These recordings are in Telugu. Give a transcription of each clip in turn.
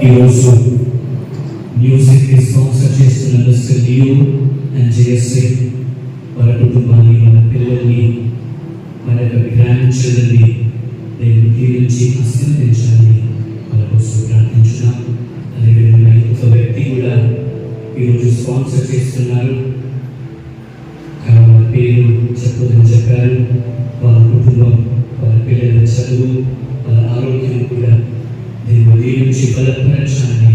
ఈరోజు మ్యూజిక్ స్పాన్సర్ చేస్తున్న మిస్టర్ లియో అండ్ జేఎస్ఏ వాళ్ళ కుటుంబాన్ని, వాళ్ళ పిల్లల్ని, వాళ్ళ యొక్క గ్రాండ్ చిల్డ్రన్ని దేవుడు దీవించి ఆశీర్వదించాలని వాళ్ళ కోసం ప్రార్థించున్నాం. అదేవిధంగా ఇంకొక వ్యక్తి కూడా ఈరోజు స్పాన్సర్ చేస్తున్నారు. వాళ్ళ పేరు చెప్పదని చెప్పారు. వాళ్ళ కుటుంబం, వాళ్ళ పిల్లల చదువు, వాళ్ళ ఆరోగ్యం కూడా దేవుడు దీవించి బలపరచాలని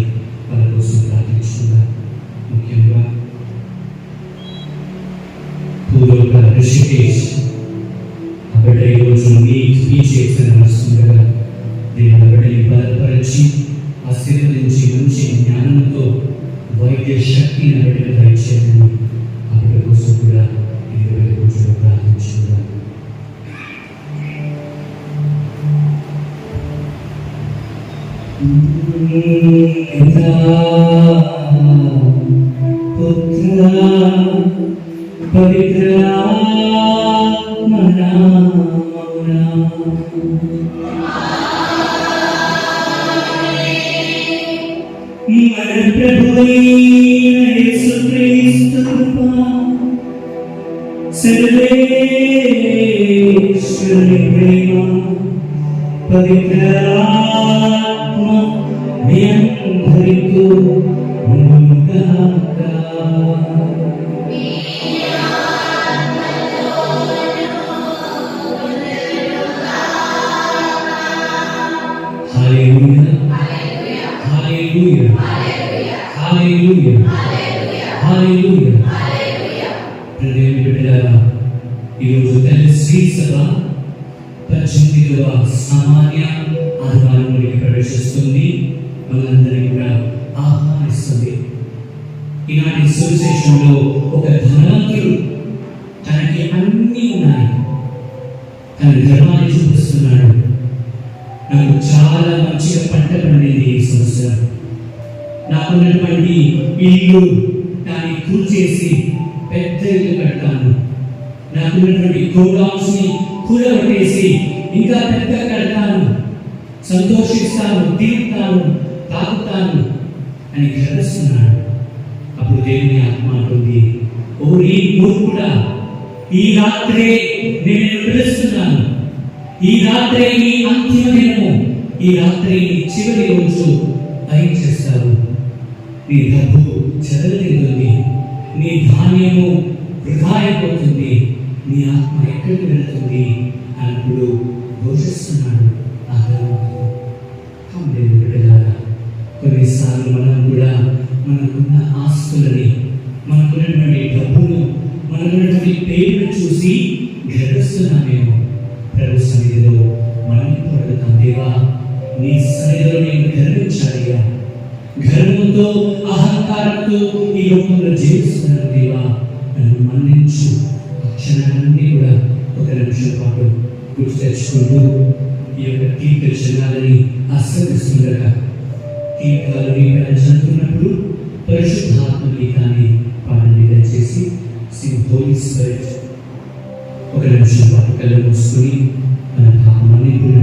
వాళ్ళ కోసం ప్రార్థించుకున్నారు. ముఖ్యంగా పూర్వక ఋషికేష్ బిడ్డ ఈరోజు స్పీచ్ ఎగ్జామ్ వస్తుండగా దేవుడు బిడ్డని బలపరిచి ఆశీర్వదించి మంచి జ్ఞానంతో వైద్య శక్తిని బిడ్డను దయచేయాలని ఆ బిడ్డ కోసం కూడా ఇది రోజులో ప్రార్థించుకున్నారు. పుత్ర పవిత్ర మన ప్రభువైన యేసుక్రీస్తు కృప, సర్వేశ్వరుని ప్రేమ, పవిత్ర ఆత్మ మీ అందరితో ఉండుగాక. హల్లెలూయా, హల్లెలూయా, హల్లెలూయా, హల్లెలూయా. ప్రియమైన బిడ్డలారా, ఈరోజు తల్లి శ్రీ సభ 18వ సామాన్య ఆదివారంలోకి ప్రవేశిస్తుంది. మనందరినీ కూడా ఆహ్వానిస్తుంది. ఈనాటి సువిశేషంలో ఒక ధనవంతుడు, తనకి అన్నీ ఉన్నాయి, తన ధర్మాన్ని చూపిస్తున్నాడు. నాకు చాలా మంచిగా పంట పండింది ఈ సంవత్సరం, నాకున్నటువంటి ఇల్లు దాన్ని కూల్చేసి పెద్ద ఇల్లు కడతాను, నాకున్నటువంటి గోడౌన్స్ ని కూలగొట్టేసి ఇంకా పెద్ద కడతాను, సంతోషిస్తాను, తిరుగుతాను, తాగుతాను అని గర్విస్తున్నాడు. అప్పుడు దేవుని ఆత్మ అంటుంది, ఓ నీ మూర్ఖుడా, ఈ రాత్రే నేను పిలుస్తున్నాను, ఈ రాత్రే నీ అంతిమ దినము, ఈ రాత్రే నీ చివరి రోజు దయచేస్తావు. నీ డబ్బు చెదరదిగుతుంది, నీ ధాన్యము వృధా అయిపోతుంది, నీ ఆత్మ ఎక్కడికి వెళుతుంది అన్నప్పుడు ఘోషిస్తున్నాడు. కొన్నిసార్లు మనం కూడా మనకున్న ఆస్తులని, మనకున్నటువంటి డబ్బును, మనకున్నటువంటి పేరును చూసి గర్విస్తున్నామేమో. ప్రభు సన్నిధిలో మనం పడుతాం, దేవా నీ సన్నిధిలో నేను గర్వించాలిగా, గర్వంతో అహంకారంతో ఈ లోకంలో జీవిస్తున్నాను, దేవా నన్ను మన్నించు. క్షణాలన్నీ కూడా ఒక నిమిషం పాటు గుర్తు తెచ్చుకుంటూ ఈ యొక్క కీర్తనాలని ఆస్వాదిస్తుండగా, కీర్తనలని జరుగుతున్నప్పుడు పరిశుద్ధాత్మ గీతాన్ని పాడండి దయచేసి. సింగ్ హోలీ స్పిరిట్. ఒక నిమిషం పాటు కళ్ళు మూసుకుని మన భావమని కూడా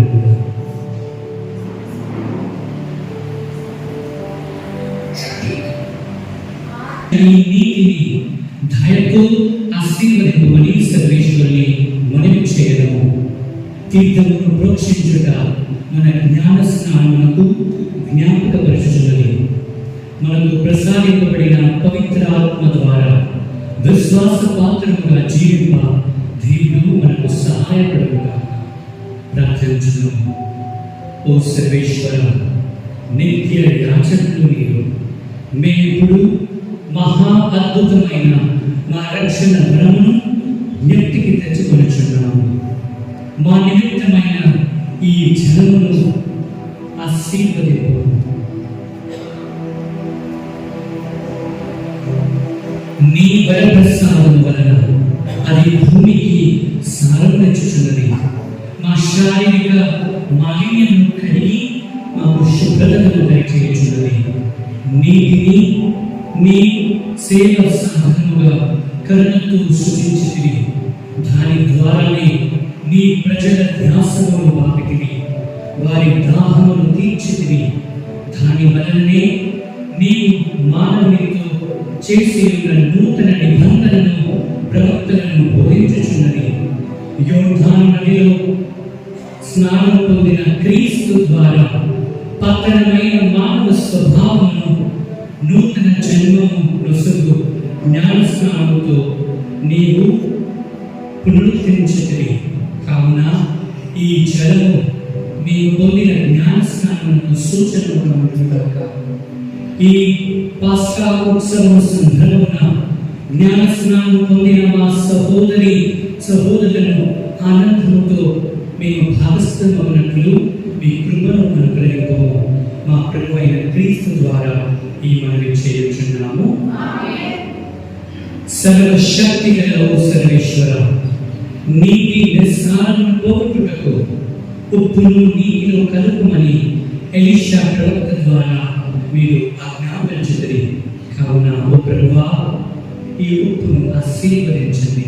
నీతిని దయతో ఆశీర్వదింపమని సర్వేశ్వరుని మనవి చేయడము, తీర్థమును ప్రోక్షించుట మన జ్ఞాన స్నానమునకు జ్ఞాపకపరచుచున్నది. మనకు ప్రసాదింపబడిన పవిత్ర ఆత్మ ద్వారా విశ్వాస పాత్రముగా జీవింప దేవుడు మనకు సహాయపడుగా ప్రార్థించును. ఓ సర్వేశ్వర, నిత్య యాచకులు మీరు, మేమిప్పుడు మహా అద్భుతమైన మా రక్షణ వరమును జ్ఞప్తికి తెచ్చుకొనిచున్నాము. మా నిమిత్తమైన ఈ జనమును ఆశీర్వదింపు. నీ వరప్రసాదం వలన అది భూమికి సారం తెచ్చుచున్నది. మా శారీరక మాలిన్యము కడిగి మాకు శుభ్రతను దయచేయుచున్నది. నీటిని నీ సేవ సాధనముగా కరుణతో సృజించితివి. దాని ద్వారానే నీ ప్రజల ధ్యాసమును వాపితివి, వారి దాహమును తీర్చితివి. దాని దాని వలనే నీవు మానవునితో చేసి ఉన్న నూతన నిబంధనను ప్రవక్తలను బోధించుచున్నది. యోర్దాను నదిలో స్నానం పొందిన క్రీస్తు ద్వారా పతనమైన మానవ స్వభావమును నూతన జన్మము నొసగు జ్ఞాన స్నానముతో నీవు పునరుద్ధరించగలి. కావున ఈ జలము నీవు పొందిన జ్ఞాన స్నానముకు సూచనగా ఉంటుందాక. ఈ పాస్కా ఉత్సవం సందర్భమున జ్ఞాన స్నానం పొందిన మా సహోదరులను ఆనందముతో మేము భాగస్థమవునట్లు మీ కృపను అనుగ్రహింపము. మా ప్రభు అయిన క్రీస్తు ద్వారా ఈ మనవి చేయుచున్నాము. సర్వశక్తి గల ఓ సర్వేశ్వర, నీటి నిస్సారమును పోగొట్టుటకు ఉప్పును నీటిలో కలుపుమని ఎలీషా ప్రవక్త ద్వారా మీరు ఆజ్ఞాపించుటది. కావున ఓ ప్రభువా, ఈ ఉప్పును ఆశీర్వదించండి.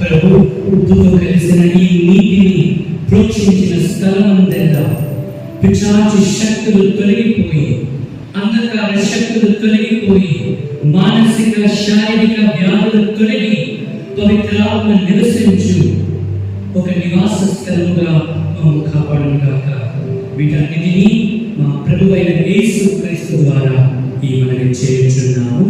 ప్రభు, ఉప్పుతో కలిసిన ఈ నీటిని ప్రోక్షించిన స్థలమందెల్లా పిశాచ శక్తులు తొలగిపోయి, అంధకార శక్తులు తొలగిపోయి, మానసిక శారీరక వ్యాధులు తొలగి పవిత్రాత్మ నివసించు ఒక నివాస స్థలముగా మేము కాపాడుగాక. వీటన్నిటినీ మా ప్రభువైన యేసు క్రీస్తు ద్వారా ఈ మనవి చేయుచున్నాము.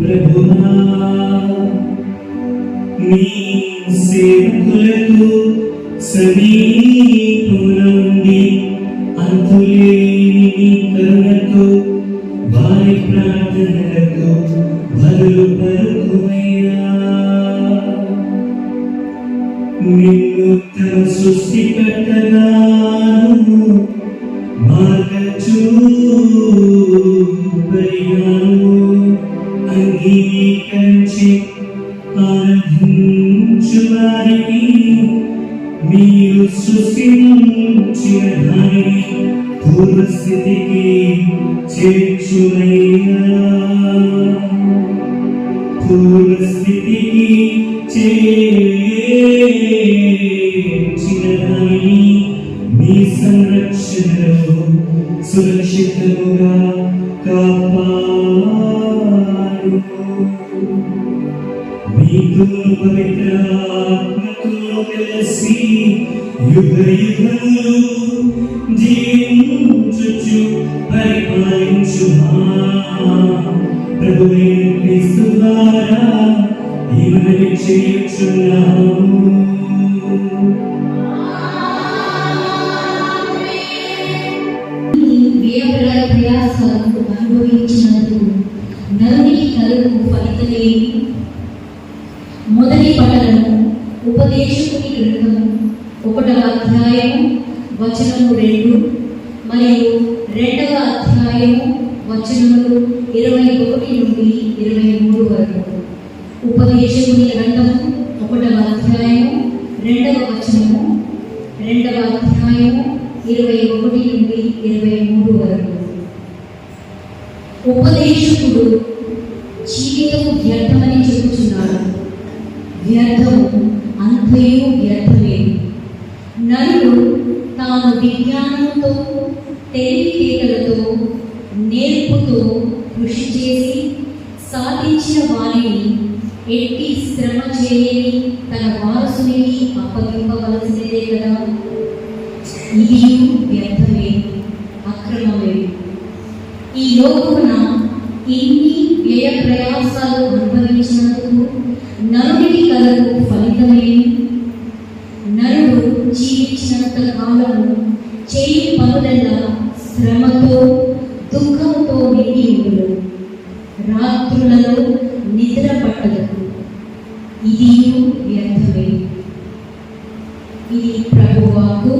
ప్రభువా నీ సేవకులకు సమీపమునుండి అంతులేని కరుణతో వారి ప్రార్థనలకు బదులు పలుకుమయ్యా. నిన్ను తమ సృష్టికర్తగాను మార్గచూపరిగాను అంగీకరించి ఆరాధించు వారికి మీరు సృష్టించిన దానిని పూర్వస్థితికి చేర్చుమయ్యా. పూర్వస్థితికి చేర్చిన దానిని మీ సంరక్షణలో సురక్షితముగా కాపాడు. మీతో పవిత్రాత్మతో కలిసి యుగ యుగములు జీవించుచు పరిపాలించు ప్రభువైన క్రీస్తు ద్వారా ఈ మనవి చేయుచున్నాము. ప్రయాసాలను అనుభవించినందుకు నరునికి కలుగు ఫలితమేమి? మొదటి పఠనము ఉపదేశకుని గ్రంథము 1వ అధ్యాయము వచనము 2 మరియు 2వ అధ్యాయము వచనములు 21 నుండి 23 వరకు. ఉపదేశకుని గ్రంథము 1వ అధ్యాయము 2వ వచనము, 2వ అధ్యాయము 21 నుండి 23 వరకు. ఉపదేశకుడు జీవితము వ్యర్థమని చెప్పుచున్నాడు. వ్యర్థము అంతయు వ్యర్థమే. నరుడు తాను విజ్ఞానంతో తెలివితేటలతో నేర్పుతో కృషి చేసి సాధించిన వారిని ఎట్టి శ్రమ చేయని తన వారసునికి అప్పగింపవలసినదే కదా. ఇది వ్యర్థమే, అక్రమమే. ఈ లోకమున ఇన్ని వ్యయ ప్రయాసాలు అనుభవించినందుకు నరుడికి కలగు ఫలితమేమి? నరుడు జీవించినంత కాలము చేయి పనులెల్లా శ్రమతో దుఃఖంతో నిండి ఉండును. రాత్రులలో నిద్ర పట్టదు. ఇది వ్యర్థమే. ఇది ప్రభువాకు.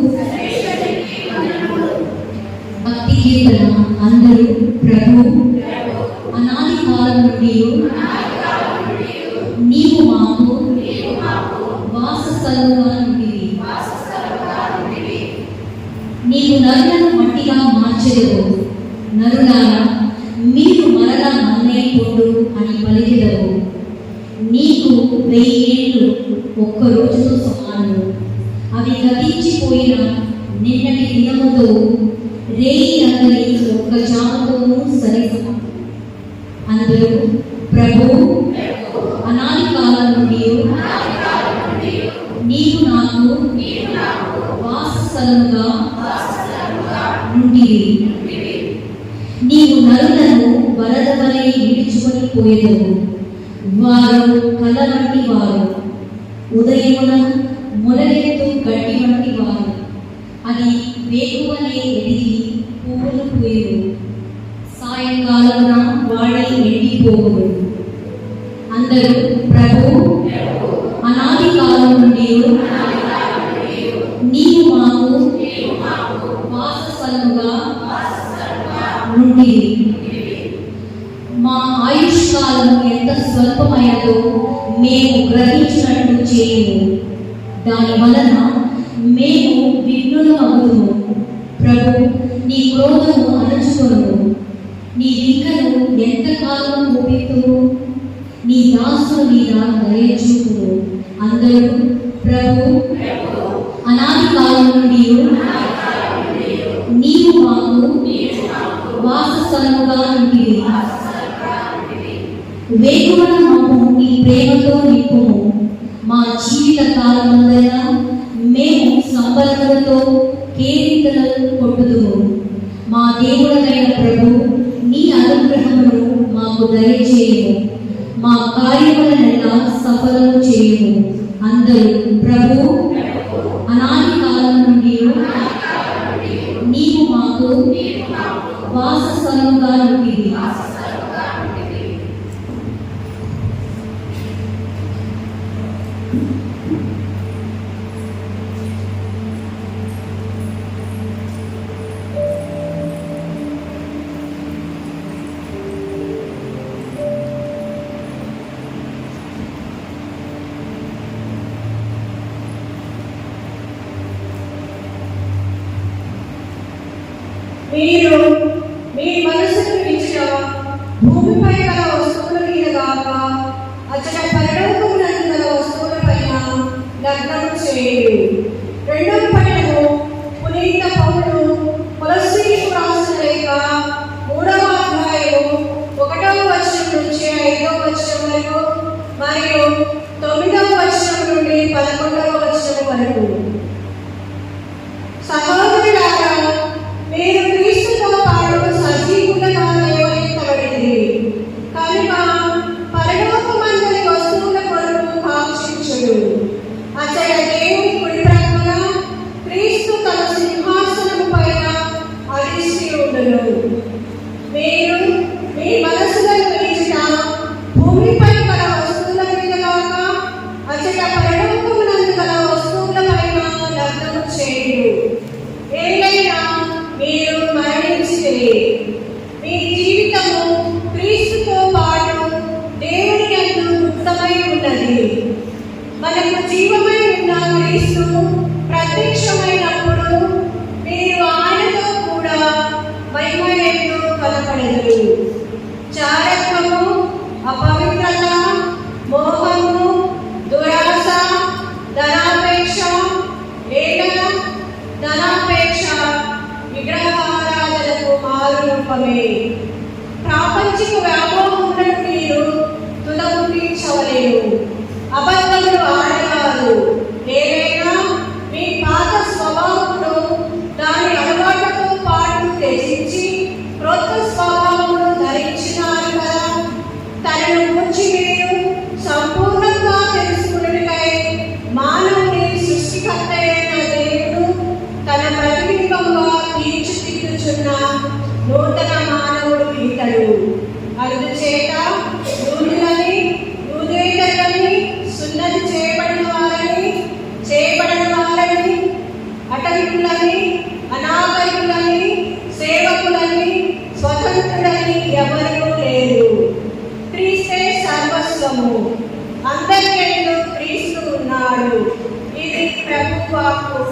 భక్తి కీర్తన అందరూ ప్రభు అనాది కాలం నుండి నీవు మాకు వాసస్థలముగా నుండివి. నీవు నరులను మట్టిగా మార్చెదవు. నరులారా మీరు మరలా మన్నైపోండు అని పలికెదవు. నీకు 1000 ఏళ్ళు ఒక్క రోజుతో సమానము. అవి గతించిపోయిన నిన్నటి దినముతో రేయి అందరి ఒక్క జామతోనూ సరిసమం. అందరూ ప్రభు అనాది కాలం నుండి నీవు నాకు వాసస్థలముగా నుండి నీవు నరులను వరద వలె ఈడ్చుకొని పోయేదవు. వారు కల వంటి వారు, ఉదయమున మొలకెత్తు గడ్డి వంటి వారు. అది వేకువనే ఎదిగి పువ్వులు పూయవు, సాయంకాలమున వాడి ఎండిపోవును. అందరూ ప్రభు అనాది కాలం నుండి నీవు మాకు వాసస్థలముగా నుండి మా ఆయుష్కాలము ఎంత స్వల్పమైనదో మేము గ్రహించినట్టు చేయము. దాని వలన మేము విఘ్నులమగుదుము. ప్రభు నీ క్రోధము అణచుకొనుము. నీ వింకను ఎంత కాలం ఊపితుము, నీ దాసుల మీద దయ చూపుము. అందరూ ప్రభు అనాది కాలం నుండి నీవు మాకు వాసస్థలముగా నుండి వేగువన మమ్ము నీ ప్రేమతో నింపుము. మా జీవిత కాలమందైనా మేము సంబరములతో కేరింతలను కొట్టుదుము. మా దేవుడైన ప్రభు నీ అనుగ్రహమును మాకు దయచేయము. మా కార్యములనెల్లా సఫలము చేయము. అందరూ ప్రభు అనాది కాలం నుండి నీవు మాకు వాసస్థలముగా నుండి మీరు మీ మనసును ఇచ్చిన భూమిపై గల వస్తువుల మీద గాక అచ్చట పరలోకమునందు గల వస్తువుల పైన లగ్నము చేయుడు. రెండవ పట్టణము పునీత పౌలు కొలస్సీయులకు రాసిన లేఖ 3వ అధ్యాయము 1వ వచనం నుంచి 5వ వచనం వరకు మరియు 9వ వచనం నుండి 11వ వచనం వరకు. సహోదరులారా, మీరు క్రీస్తుతో పాటు సజీవులుగా లేవనెత్తబడింది కనుక పరలోకమందలి వస్తువుల కొరకు కాంక్షించుడు. అచట దేవుని కుడి ప్రక్కన క్రీస్తు తన సింహాసనము పైన అధిష్ఠి ఉండును. మీరు మీ మనసులను విడిచిన భూమిపై గల వస్తువుల మీద కాక అచట పరలోకమునందు గల వస్తువుల పైన లగ్నము చేయుడు. ఏలైనా మీరు మరణించితే మీ జీవితము క్రీస్తుతో పాటు దేవుని యందు ముక్తమై ఉన్నది. మనకు జీవమై ఉన్న క్రీస్తు ప్రత్యక్షమైనప్పుడు మీరు ఆయనతో కూడా మహిమ యందు కనపడెదరు. చారత్వము, అపవిత్రత, మోహము, దురాశ, ధనాపేక్ష, ధనాపేక్ష విగ్రహారాధనకు మారు రూపమే. ప్రాపంచిక వ్యామోహములను మీరు తుదముట్టించవలేరు. అబద్ధములు ఆడరాదు. ఏదైనా మీ పాత స్వభావమును దాని అలవాటుతో పాటు త్యజించి క్రొత్త స్వభావమును ధరించినారు కదా. తనను గురించి మీరు సంపూర్ణంగా తెలుసుకున్నట్టుకై మానవుని సృష్టికర్త అయిన దేవుడు తన ప్రతిబింబంగా తీర్చిదిద్దుచున్న నూతన మానవుడు ఇతడు. అందుచేత యూదులని, యూదేతరులని, సున్నతి చేయబడిన వారని, అటవికులని, అనాగరికులని, సేవకులని, స్వతంత్రులని ఎవరూ లేరు. క్రీస్తే సర్వస్వము. అందరికెందు క్రీస్తు ఉన్నాడు. ఇది ప్రభు వాక్కు.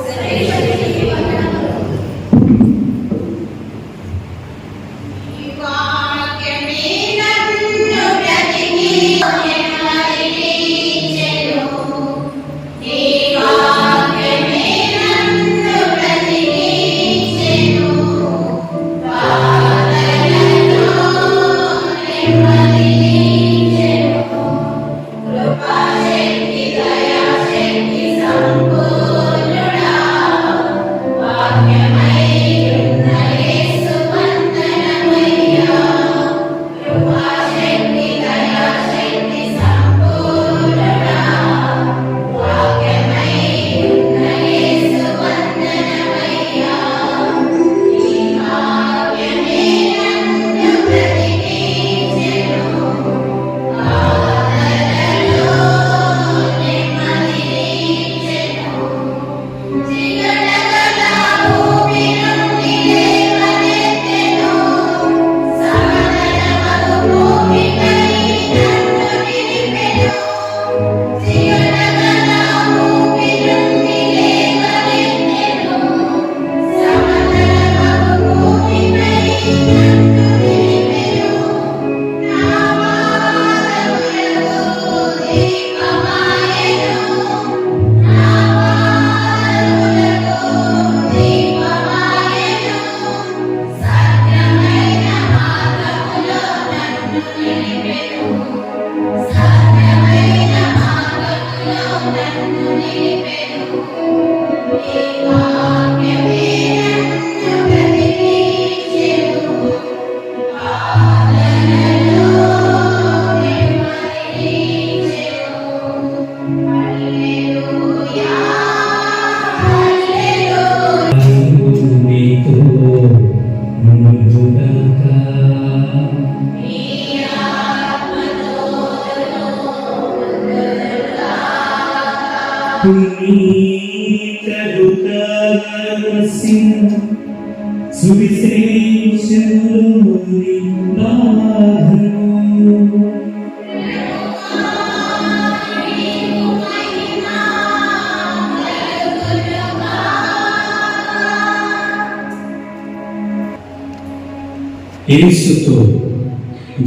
యేసుతో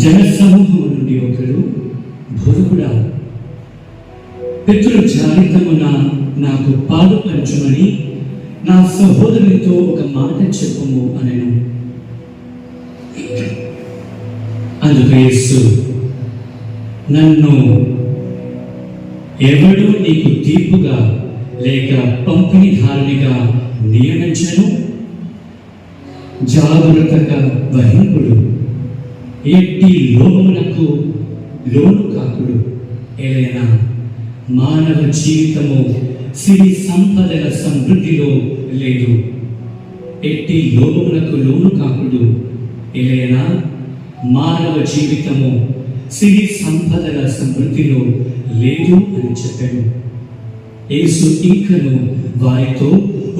జనసమూహం నుండి ఒకడు, బోధకుడా, పితృ జాలితమున నాకు పాలు పంచుమని నా సహోదరునితో ఒక మాట చెప్పుము అనెను. అందుకు యేసు, నన్ను ఎవడు నీకు తీర్పుగా లేక పంపిణీదారునిగా నియమించను? జాగ్రత్తగా వహింపుడు, ఎట్టి లోభమునకు లోను కాకుడు. ఏలైనా మానవ జీవితము సిరి సంపదల సమృద్ధిలో లేదు. ఎట్టి లోభమునకు లోను కాకుడు. ఏలైనా మానవ జీవితము సిరి సంపదల సమృద్ధిలో లేదు అని చెప్పాను. యేసు ఇంకను వారితో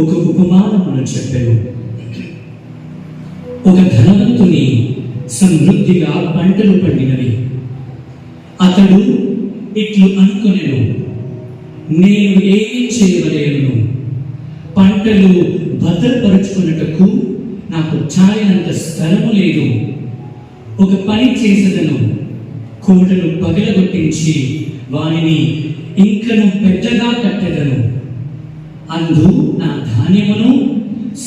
ఒక ఉపమానమును చెప్పాను. ఒక ధనవంతుని సమృద్ధిగా పంటలు పండినవి. అతడు ఇట్లు అనుకొనెను, నేను ఏమి చేయవలేను? పంటలు భద్రపరుచుకున్నటకు నాకు చాలినంత స్థలము లేదు. ఒక పని చేసేదను, కోటలు పగలగొట్టించి వానిని ఇంకను పెద్దగా కట్టెదను. అందు నా ధాన్యమును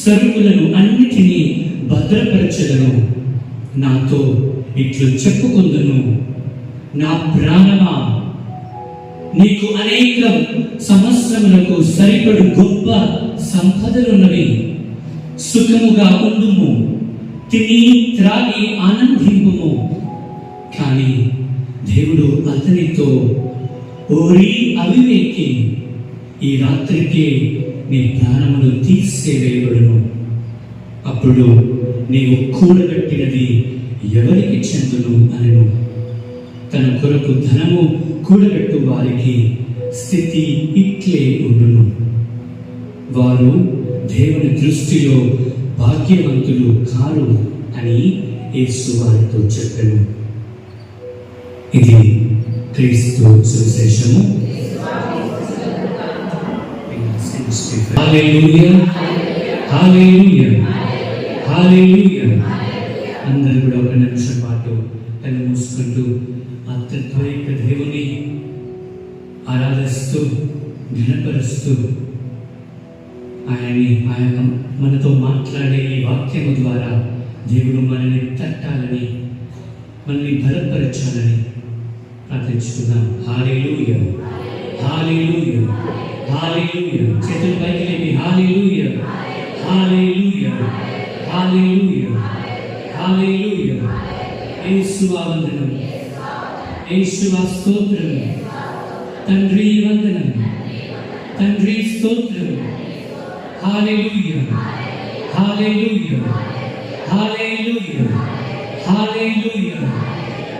సరుకులను అన్నిటినీ భద్రపరచెదను. నాతో ఇట్లు చెప్పుకుందును, నా ప్రాణమా, నీకు అనేక సంవత్సరములకు సరిపడు గొప్ప సంపదలున్నవి. సుఖముగా ఉండుము, తిని త్రాగి ఆనందింపుము. కానీ దేవుడు అతనితో, ఓరి అవివేకి, ఈ రాత్రికి నీ ప్రాణములు తీసివేయబడును. అప్పుడు నీవు కూడబెట్టినది ఎవరికి చెందును అనెను. తన కొరకు ధనము కూడబెట్టు వారికి స్థితి ఇట్లే ఉండును. వారు దేవుని దృష్టిలో భాగ్యవంతులు కారు అని యేసు వారితో చెప్పెను. ఇది క్రీస్తు సువిశేషము. హల్లెలూయా, హల్లెలూయా, హల్లెలూయా. అందరూ కూడా ఒక నిమిషం పాటు కళ్ళు మూసుకుంటూ అత్యద్వైత దేవుని ఆరాధిస్తూ ఘనపరుస్తూ ఆయన మనతో మాట్లాడే ఈ వాక్యము ద్వారా దేవుడు మనల్ని తట్టాలని, మనల్ని బలపరచాలని ప్రార్థించుకుందాం. హల్లెలూయా, హల్లెలూయా, హల్లెలూయా. చేతులు పైకి లేపి హల్లెలూయా, హల్లెలూయా, హల్లెలూయా, హల్లెలూయా. యేసువా వందనం, యేసువా స్తోత్రం, తండ్రి వందనం, తండ్రి స్తోత్రం. హల్లెలూయా, హల్లెలూయా, హల్లెలూయా, హల్లెలూయా,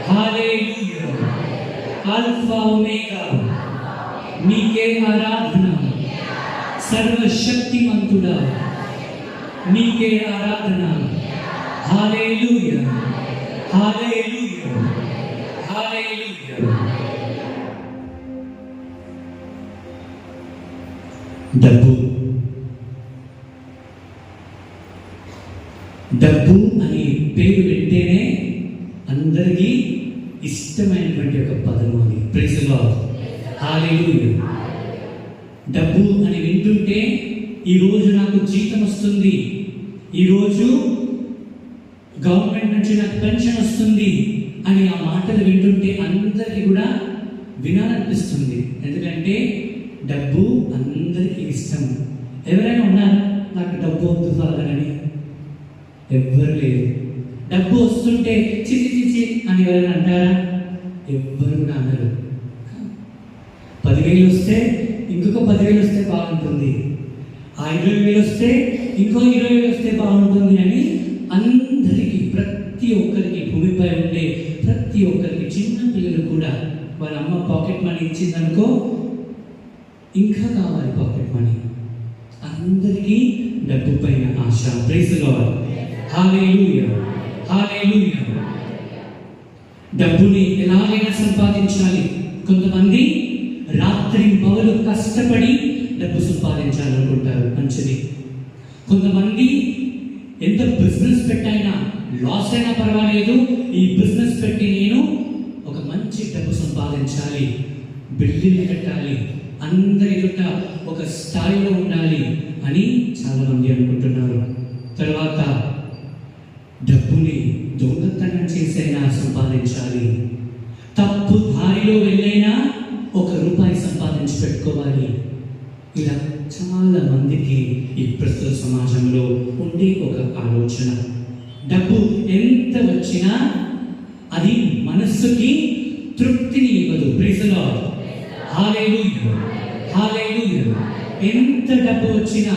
హల్లెలూయా. అల్ఫా ఒమేగా, నీకే ఆరాధన. సర్వశక్తిమంతుడా, నీకే ఆరాధన. హల్లెలూయా, హల్లెలూయా, హల్లెలూయా. డబ్బు అనే పేరు వింటేనే అందరికీ ఇష్టమైనటువంటి ఒక పదం అది. ప్రైజ్ ది లార్డ్, హల్లెలూయా. డబ్బు అని వింటుంటే ఈరోజు నాకు జీతం వస్తుంది, ఈరోజు గవర్నమెంట్ నుంచి నాకు పెన్షన్ వస్తుంది అని ఆ మాటలు వింటుంటే అందరికీ కూడా వినాలనిపిస్తుంది. ఎందుకంటే డబ్బు అందరికీ ఇష్టం. ఎవరైనా ఉన్నారా నాకు డబ్బు వద్దు ఫాదర్ అని? ఎవ్వరు లేదు. డబ్బు వస్తుంటే చిచి చిచి అని ఎవరైనా అంటారా? ఎవ్వరు కూడా అనరు. 10,000 వస్తే ఇంకొక 10,000 వస్తే బాగుంటుంది, ఆ 20,000 వస్తే ఇంకో 20,000 వస్తే బాగుంటుంది అని అందరికీ, ప్రతి ఒక్కరికి, భూమిపై ఉండే ప్రతి ఒక్కరికి, చిన్న పిల్లలు కూడా వాళ్ళ అమ్మ పాకెట్ మనీ ఇచ్చిందనుకో ఇంకా కావాలి పాకెట్ మనీ. అందరికీ డబ్బు పైన ఆశ. Praise the lord. Hallelujah, hallelujah. డబ్బుని ఎలాగైనా సంపాదించాలి. కొంతమంది రాత్రి పగలు కష్టపడి డబ్బు సంపాదించాలనుకుంటారు, మంచిది. కొంతమంది ఎంత బిజినెస్ పెట్టైనా లాస్ అయినా పర్వాలేదు, ఈ బిజినెస్ పెట్టి నేను ఒక మంచి డబ్బు సంపాదించాలి, బిల్డింగ్ కట్టాలి, అందరి ఎదుట ఒక స్థాయిలో ఉండాలి అని చాలా మంది అనుకుంటున్నారు. తర్వాత డబ్బుని దొంగతనం చేసైనా సంపాదించాలి, తప్పు దారిలో వెళ్ళైనా 1 రూపాయి సంపాదించి పెట్టుకోవాలి. ఇలా చాలా మందికి ఈ ప్రస్తుత సమాజంలో ఉండే ఒక ఆలోచన. డబ్బు ఎంత వచ్చినా అది మనస్సుకి తృప్తిని ఇవ్వదు. Praise the lord. Hallelujah, hallelujah. ఎంత డబ్బు వచ్చినా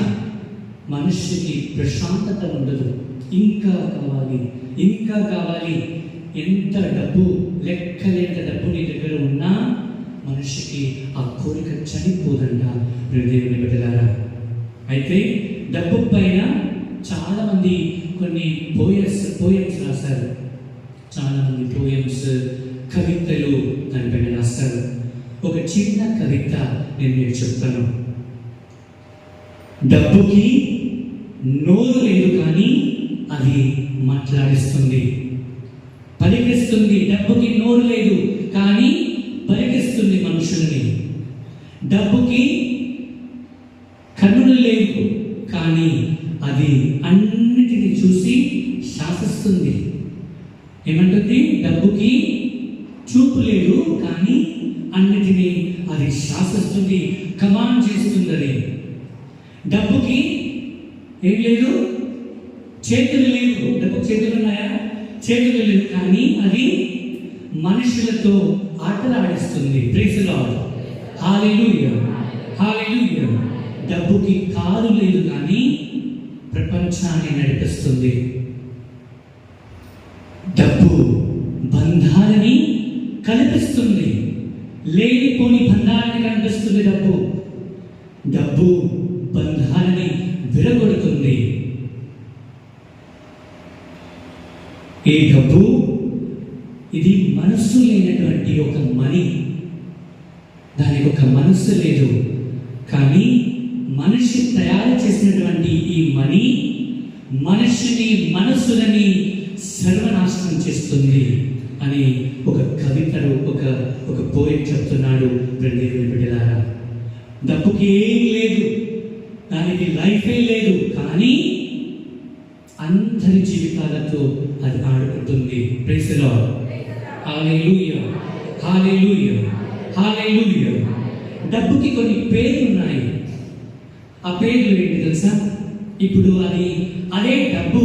మనిషికి ప్రశాంతత ఉండదు. ఇంకా కావాలి, ఇంకా కావాలి. ఎంత డబ్బు, లెక్కలేంత డబ్బు నీ దగ్గర ఉన్నా మనిషికి ఆ కోరిక చనిపోదంట. దేవుని బిడ్డలారా, అయితే డబ్బు పైన చాలా మంది కొన్ని పోయమ్స్ రాశారు. చాలా మంది పోయమ్స్, కవితలు దానిపైన రాస్తారు. ఒక చిన్న కవిత నేను మీకు చెప్తాను. డబ్బుకి నోరు లేదు కానీ అది మాట్లాడిస్తుంది, పలికిస్తుంది. డబ్బుకి నోరు లేదు కానీ పలికిస్తుంది మనుషుల్ని. డబ్బుకి కన్నులు లేవు కానీ అది అన్నిటిని చూసి శాసిస్తుంది. ఏమంటుంది? డబ్బుకి చూపు లేదు కానీ అన్నిటినీ అది శాసిస్తుంది, కమాండ్ చేస్తుంది. అది డబ్బుకి ఏం లేదు, చేతులు లేవు. డబ్బుకి చేతులు ఉన్నాయా? చేతులు లేవు కానీ అది మనుషులతో ఆటలు ఆడిస్తుంది. Praise the lord. Hallelujah, hallelujah. డబ్బుకి కారు లేదు కానీ ప్రపంచాన్ని నడిపిస్తుంది. డబ్బు బంధాలని కల్పిస్తుంది, లేనిపోని బంధాలని కనిపిస్తుంది. డబ్బు బంధాలని విరగొడుతుంది. ఈ డబ్బు ఇది మనస్సు లేనటువంటి ఒక మనీ. దానికి ఒక మనస్సు లేదు కానీ మనిషి తయారు చేసినటువంటి ఈ మనీ మనిషిని, మనస్సులని సర్వనాశనం చేస్తుంది అని ఒక కవితలో ఒక పోయిట్ చెప్తున్నాడు. దేవుని బిడ్డలారా, డబ్బుకి ఏం లేదు, దానికి లైఫే లేదు కానీ అందరి జీవితాలతో అది ఆడుకుంటుంది. Praise the lord. Hallelujah, hallelujah, hallelujah. డబ్బుకి కొన్ని పేర్లు ఉన్నాయి. ఆ పేర్లు ఏంటి తెలుసా? ఇప్పుడు అదే డబ్బు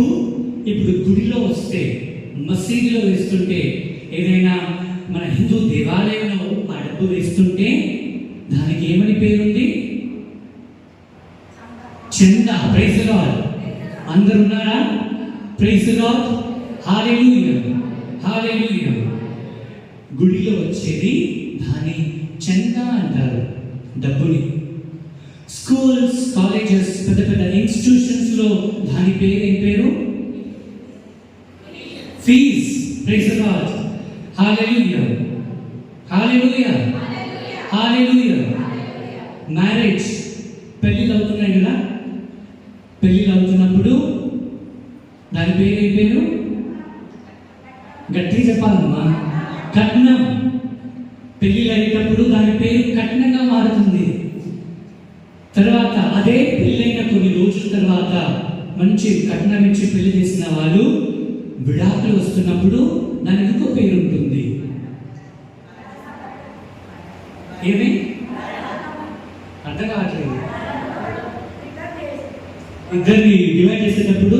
ఇప్పుడు గుడిలో వస్తే, మసీదులో వేస్తుంటే, ఏదైనా మన హిందూ దేవాలయంలో ఆ డబ్బు వేస్తుంటే దానికి ఏమని పేరుంది? చందా. Praise the lord. అందరు ఉన్నారా? Praise the lord. Hallelujah, hallelujah. గుడిలో వచ్చేది దాని చందా అంటారు డబ్బుని. స్కూల్స్, కాలేజెస్, పెద్ద పెద్ద ఇన్స్టిట్యూషన్స్ లో దాని పేరు ఏం పేరు? ఫీజ్. Praise the lord. Hallelujah, hallelujah, hallelujah. Marriage, పెళ్ళిళ్ళు అవుతున్నాయి కదా, పెళ్ళిళ్ళు అవుతున్నప్పుడు దాని పేరు ఏం పేరు? గట్టిగా చెప్పాలమ్మా. కట్నం. పెళ్ళిళ్ళు అయ్యేటప్పుడు దాని పేరు కట్నంగా మారుతుంది. తర్వాత అదే పెళ్ళైన కొన్ని రోజుల తర్వాత మంచి కట్నం ఇచ్చి పెళ్లి చేసిన వాళ్ళు విడాకులు వస్తున్నప్పుడు దానికి ఇంకో పేరు ఉంటుంది. ఏమి అర్థం కావట్లేదు. ఇద్దరిని డివైడ్ చేసేటప్పుడు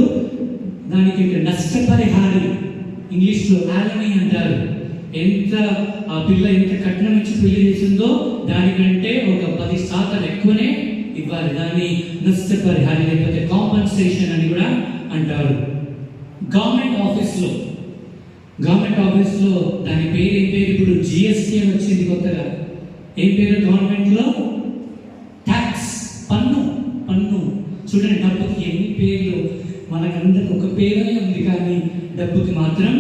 దానికి నష్టపరిహారం, ఇంగ్లీష్లో యాలమీ అంటారు. ఎంత ఆ పిల్ల ఎంత కట్నం ఇచ్చి పెళ్లి చేసిందో దానికంటే ఒక 10% ఎక్కువనే ఇవ్వాలి. దాన్ని నష్టపరిహారం లేకపోతే కాంపన్సేషన్ అని కూడా అంటారు. గవర్నమెంట్ ఆఫీస్లో దాని పేరు ఏం పేరు? ఇప్పుడు జిఎస్టీ అని వచ్చింది కొత్తగా. ఏం పేరు గవర్నమెంట్లో? ట్యాక్స్, పన్ను. చూడండి, డబ్బుకి ఎన్ని పేర్లు. మనకందరికి ఒక పేరే ఉంది, కానీ డబ్బుకి మాత్రం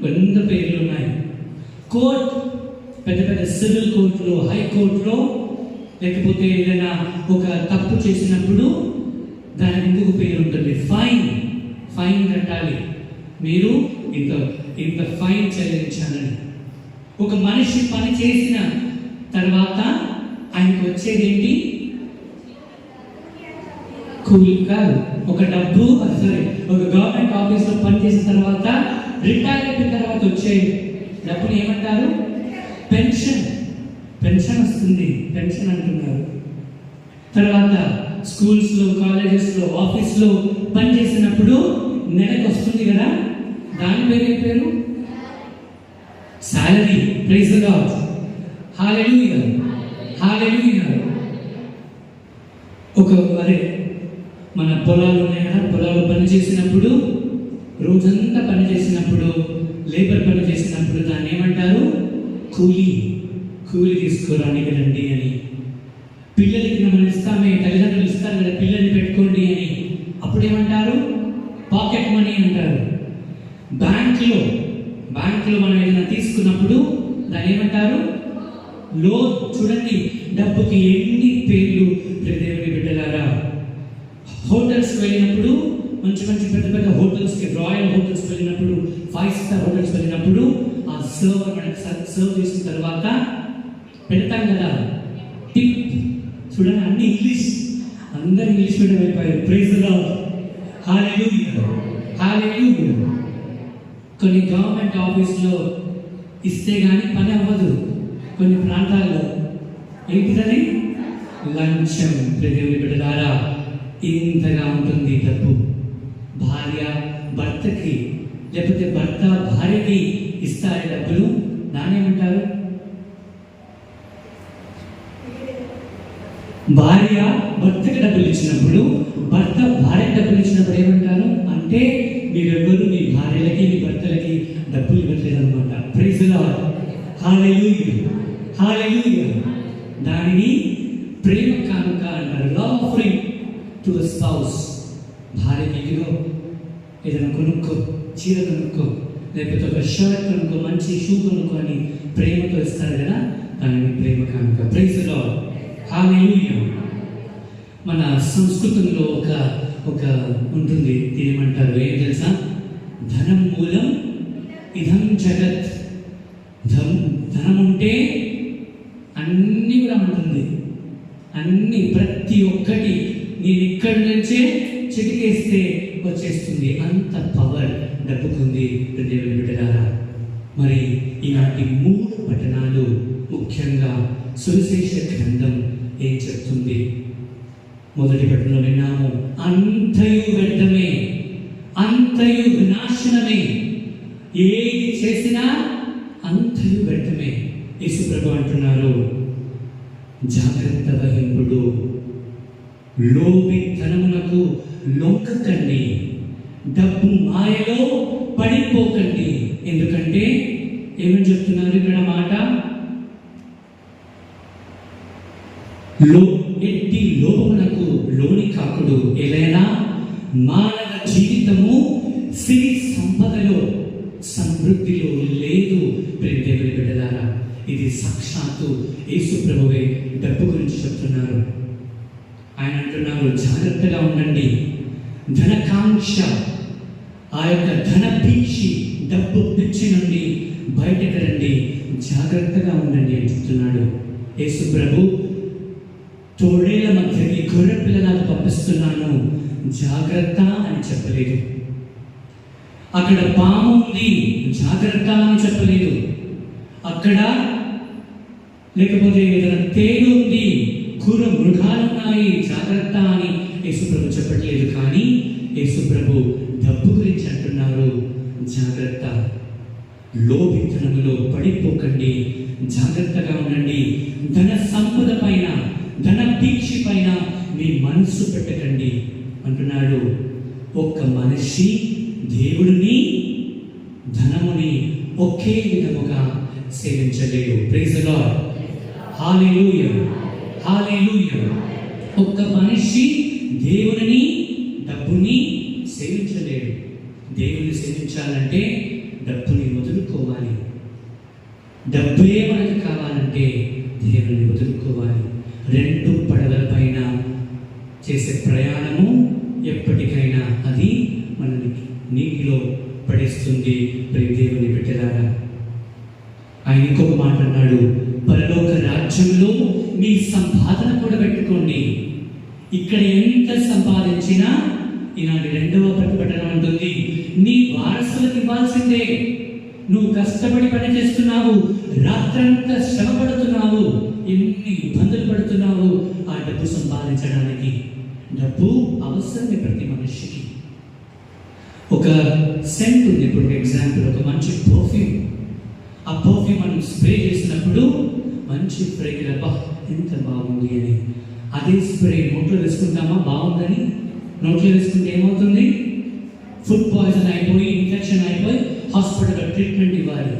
100 పేర్లు ఉన్నాయి. కోర్ట్, పెద్ద పెద్ద సివిల్ కోర్టులో, హైకోర్టులో, లేకపోతే ఏదైనా ఒక తప్పు చేసినప్పుడు దానికి ఇంకొక పేరు ఉంటుంది. ఫైన్ కట్టాలి, మీరు ఇంత ఫైన్ చెల్లించాలని. ఒక మనిషి పని చేసిన తర్వాత ఆయనకు వచ్చేది ఏంటి? కూలి కాదు, ఒక డబ్బు. ఒక గవర్నమెంట్ ఆఫీస్లో పనిచేసిన తర్వాత రిటైర్ అయిపోయిన తర్వాత వచ్చే డబ్బుని ఏమంటారు? పెన్షన్ వస్తుంది, పెన్షన్ అంటున్నారు. తర్వాత స్కూల్స్లో, కాలేజెస్లో, ఆఫీస్లో పనిచేసినప్పుడు నెలకు వస్తుంది కదా, దాని పేరు ఏం పేరు? సాలరీ. ప్రైజ్ ది లార్డ్, హల్లెలూయా. మన పొలాలు ఉన్నాయి కదా, పొలాలు పని చేసినప్పుడు, రోజంతా పని చేసినప్పుడు, లేబర్ పని చేసినప్పుడు దాన్ని ఏమంటారు? కూలి తీసుకురానికి రండి అని. పిల్లలకి మనం ఇస్తామే, తల్లిదండ్రులు ఇస్తారు కదా, పిల్లల్ని పెట్టుకోండి అని. అప్పుడు ఏమంటారు? పాకెట్ మనీ అంటారు. బ్యాంకులో మనం ఏదైనా తీసుకున్నప్పుడు దాన్ని ఏమంటారు? లోన్. చూడండి, డబ్బుకి ఎన్ని పేర్లు. దేవుని బిడ్డలారా, హోటల్స్కి వెళ్ళినప్పుడు, మంచి పెద్ద హోటల్స్కి, రాయల్ హోటల్స్ వెళ్ళినప్పుడు, 5 స్టార్ హోటల్స్ వెళ్ళినప్పుడు, ఆ సర్వర్ మనకి సర్వ్ చేసిన తర్వాత పెడతాం కదా టిప్. చూడండి, అన్ని ఇంగ్లీష్, అందరు ఇంగ్లీష్ మీడియం అయిపోయారు. ప్రైజ్ ది లార్డ్, హల్లెలూయా. కొన్ని గవర్నమెంట్ ఆఫీస్లో ఇస్తే కానీ పని అవ్వదు. కొన్ని ప్రాంతాల్లో ఏంటిదని? లంచం. దేవుని బిడ్డలారా, ఇంతగా ఉంటుంది డబ్బు. భార్య భర్తకి, లేకపోతే భర్త భార్యకి ఇస్తారు డబ్బులు. దాన్నేమంటారు? భార్య భర్తకి డబ్బులు ఇచ్చినప్పుడు, భర్త భార్యకి డబ్బులు ఇచ్చినప్పుడు ఏమంటారు అంటే, మీరెవరు మీ భార్యలకి, మీ భర్తలకి డబ్బులు ఇవ్వట్లేదు అనమాట. ప్రైజ్ ది లార్డ్, హల్లెలూయా. దానిని ప్రేమ కానుక అంటారు. Love offering to a spouse. భార్యకి ఇదిగో ఏదైనా కొనుక్కో, చీర కొనుక్కో, లేకపోతే ఒక షర్ట్ కొనుక్కో, మంచి షూ కొనుక్కో అని ప్రేమతో ఇస్తారు కదా, దానిని ప్రేమ కానుక. ప్రైజ్ ది లార్డ్, హల్లెలూయా. మన సంస్కృతంలో ఒక ఉంటుంది, ఏమంటారు? ఏం తెలుసా? ధనం మూలం ఇదం జగత్. ధనం ఉంటే అన్నీ కూడా ఉంటుంది. అన్ని, ప్రతి ఒక్కటి నేను ఇక్కడి నుంచే చిటికేస్తే వచ్చేస్తుంది. అంత పవర్ డబ్బుకుంది. దేవుని బిడ్డలారా, మరి ఇలాంటి 3 పట్టణాలు ముఖ్యంగా సువిశేష గ్రంథం ఏం చెప్తుంది? మొదటి పట్టణంలో విన్నాము, అంతయు వ్యర్థమే, అంతయు వినాశనమే, ఏది చేసినా అంతయు వ్యర్థమే. యేసు ప్రభు అంటున్నారు, జాగ్రత్త వహింపుడు, లోభితనమునకు లొంగకండి, డబ్బు మాయలో పడిపోకండి. ఎందుకంటే ఏమని చెప్తున్నారు ఇక్కడ మాట? ఎట్టి లోభమునకు లోని కాకుడు. ఏలైనా మానవ జీవితము సిరి సంపదలో, సమృద్ధిలో లేదు. దేవుని బిడ్డలారా, ఇది సాక్షాత్తు యేసు ప్రభువే డబ్బు గురించి చెప్తున్నారు. ఆయన అంటున్నారు, జాగ్రత్తగా ఉండండి. ధనకాంక్ష, ఆ యొక్క ధన పిచ్చి, డబ్బు పిచ్చి నుండి బయటకు రండి, జాగ్రత్తగా ఉండండి అని చెప్తున్నాడు. యేసు ప్రభు తోడేళ్ల మధ్యకి గొర్రె పిల్లలకు పంపిస్తున్నాను, జాగ్రత్త అని చెప్పలేదు. అక్కడ పాము ఉంది జాగ్రత్త అని చెప్పలేదు. అక్కడ లేకపోతే ఏదైనా తేలు ఉంది, క్రూర మృగాలు ఉన్నాయి, జాగ్రత్త అని యేసుప్రభు చెప్పట్లేదు. కానీ యేసుప్రభు డబ్బు గురించి అంటున్నారు, జాగ్రత్త, లోభితనములో పడిపోకండి, జాగ్రత్తగా ఉండండి. ధన సంపద పైన, ధన దీక్ష పైన మీ మనస్సు పెట్టకండి అంటున్నాడు. ఒక్క మనిషి దేవుడిని ధనముని ఒకే విధముగా సేవించలేడు. ప్రైజ్ ది లార్డ్, హల్లెలూయా, హల్లెలూయా. ఒక్క మనిషి దేవుని డబ్బుని సేవించలేడు. దేవుని సేవించాలంటే డబ్బుని వదులుకోవాలి. డబ్బే మనకు కావాలంటే దేవుని వదులుకోవాలి. రెండు పడవల పైన చేసే ప్రయాణము ఎప్పటికైనా అది మనల్ని నీటిలో పడేస్తుంది. ప్రియ దేవుని బిడ్డలారా, ఆయన ఇంకొక మాట అన్నాడు, పరలోక రాజ్యంలో మీ సంపాదన కూడా పెట్టుకోండి. ఇక్కడ ఎంత సంపాదించినా ఈనాటి 2వ ప్రతిభటన ఉంటుంది, నీ వారసులకు ఇవ్వాల్సిందే. నువ్వు కష్టపడి పని చేస్తున్నావు, రాత్రంతా శ్రమ పడుతున్నావు, ఎన్ని ఇబ్బందులు పడుతున్నావు ఆ డబ్బు సంపాదించడానికి. డబ్బు అవసరమే ప్రతి మనిషికి. ఒక సెంట్ ఉంది, ఇప్పుడు ఎగ్జాంపుల్ ఒక మంచి పర్ఫ్యూమ్. ఆ పర్ఫ్యూమ్ మనం స్ప్రే చేసినప్పుడు మంచి ఫ్రేగ్రెన్స్, అబ్బా ఎంత బాగుంది అని. అదే స్ప్రే నోట్లో వేసుకుంటామా బాగుందని? నోట్లో వేసుకుంటే ఏమవుతుంది? ఫుడ్ పాయిజన్ అయిపోయి, ఇన్ఫెక్షన్ అయిపోయి హాస్పిటల్లో ట్రీట్మెంట్ ఇవ్వాలి.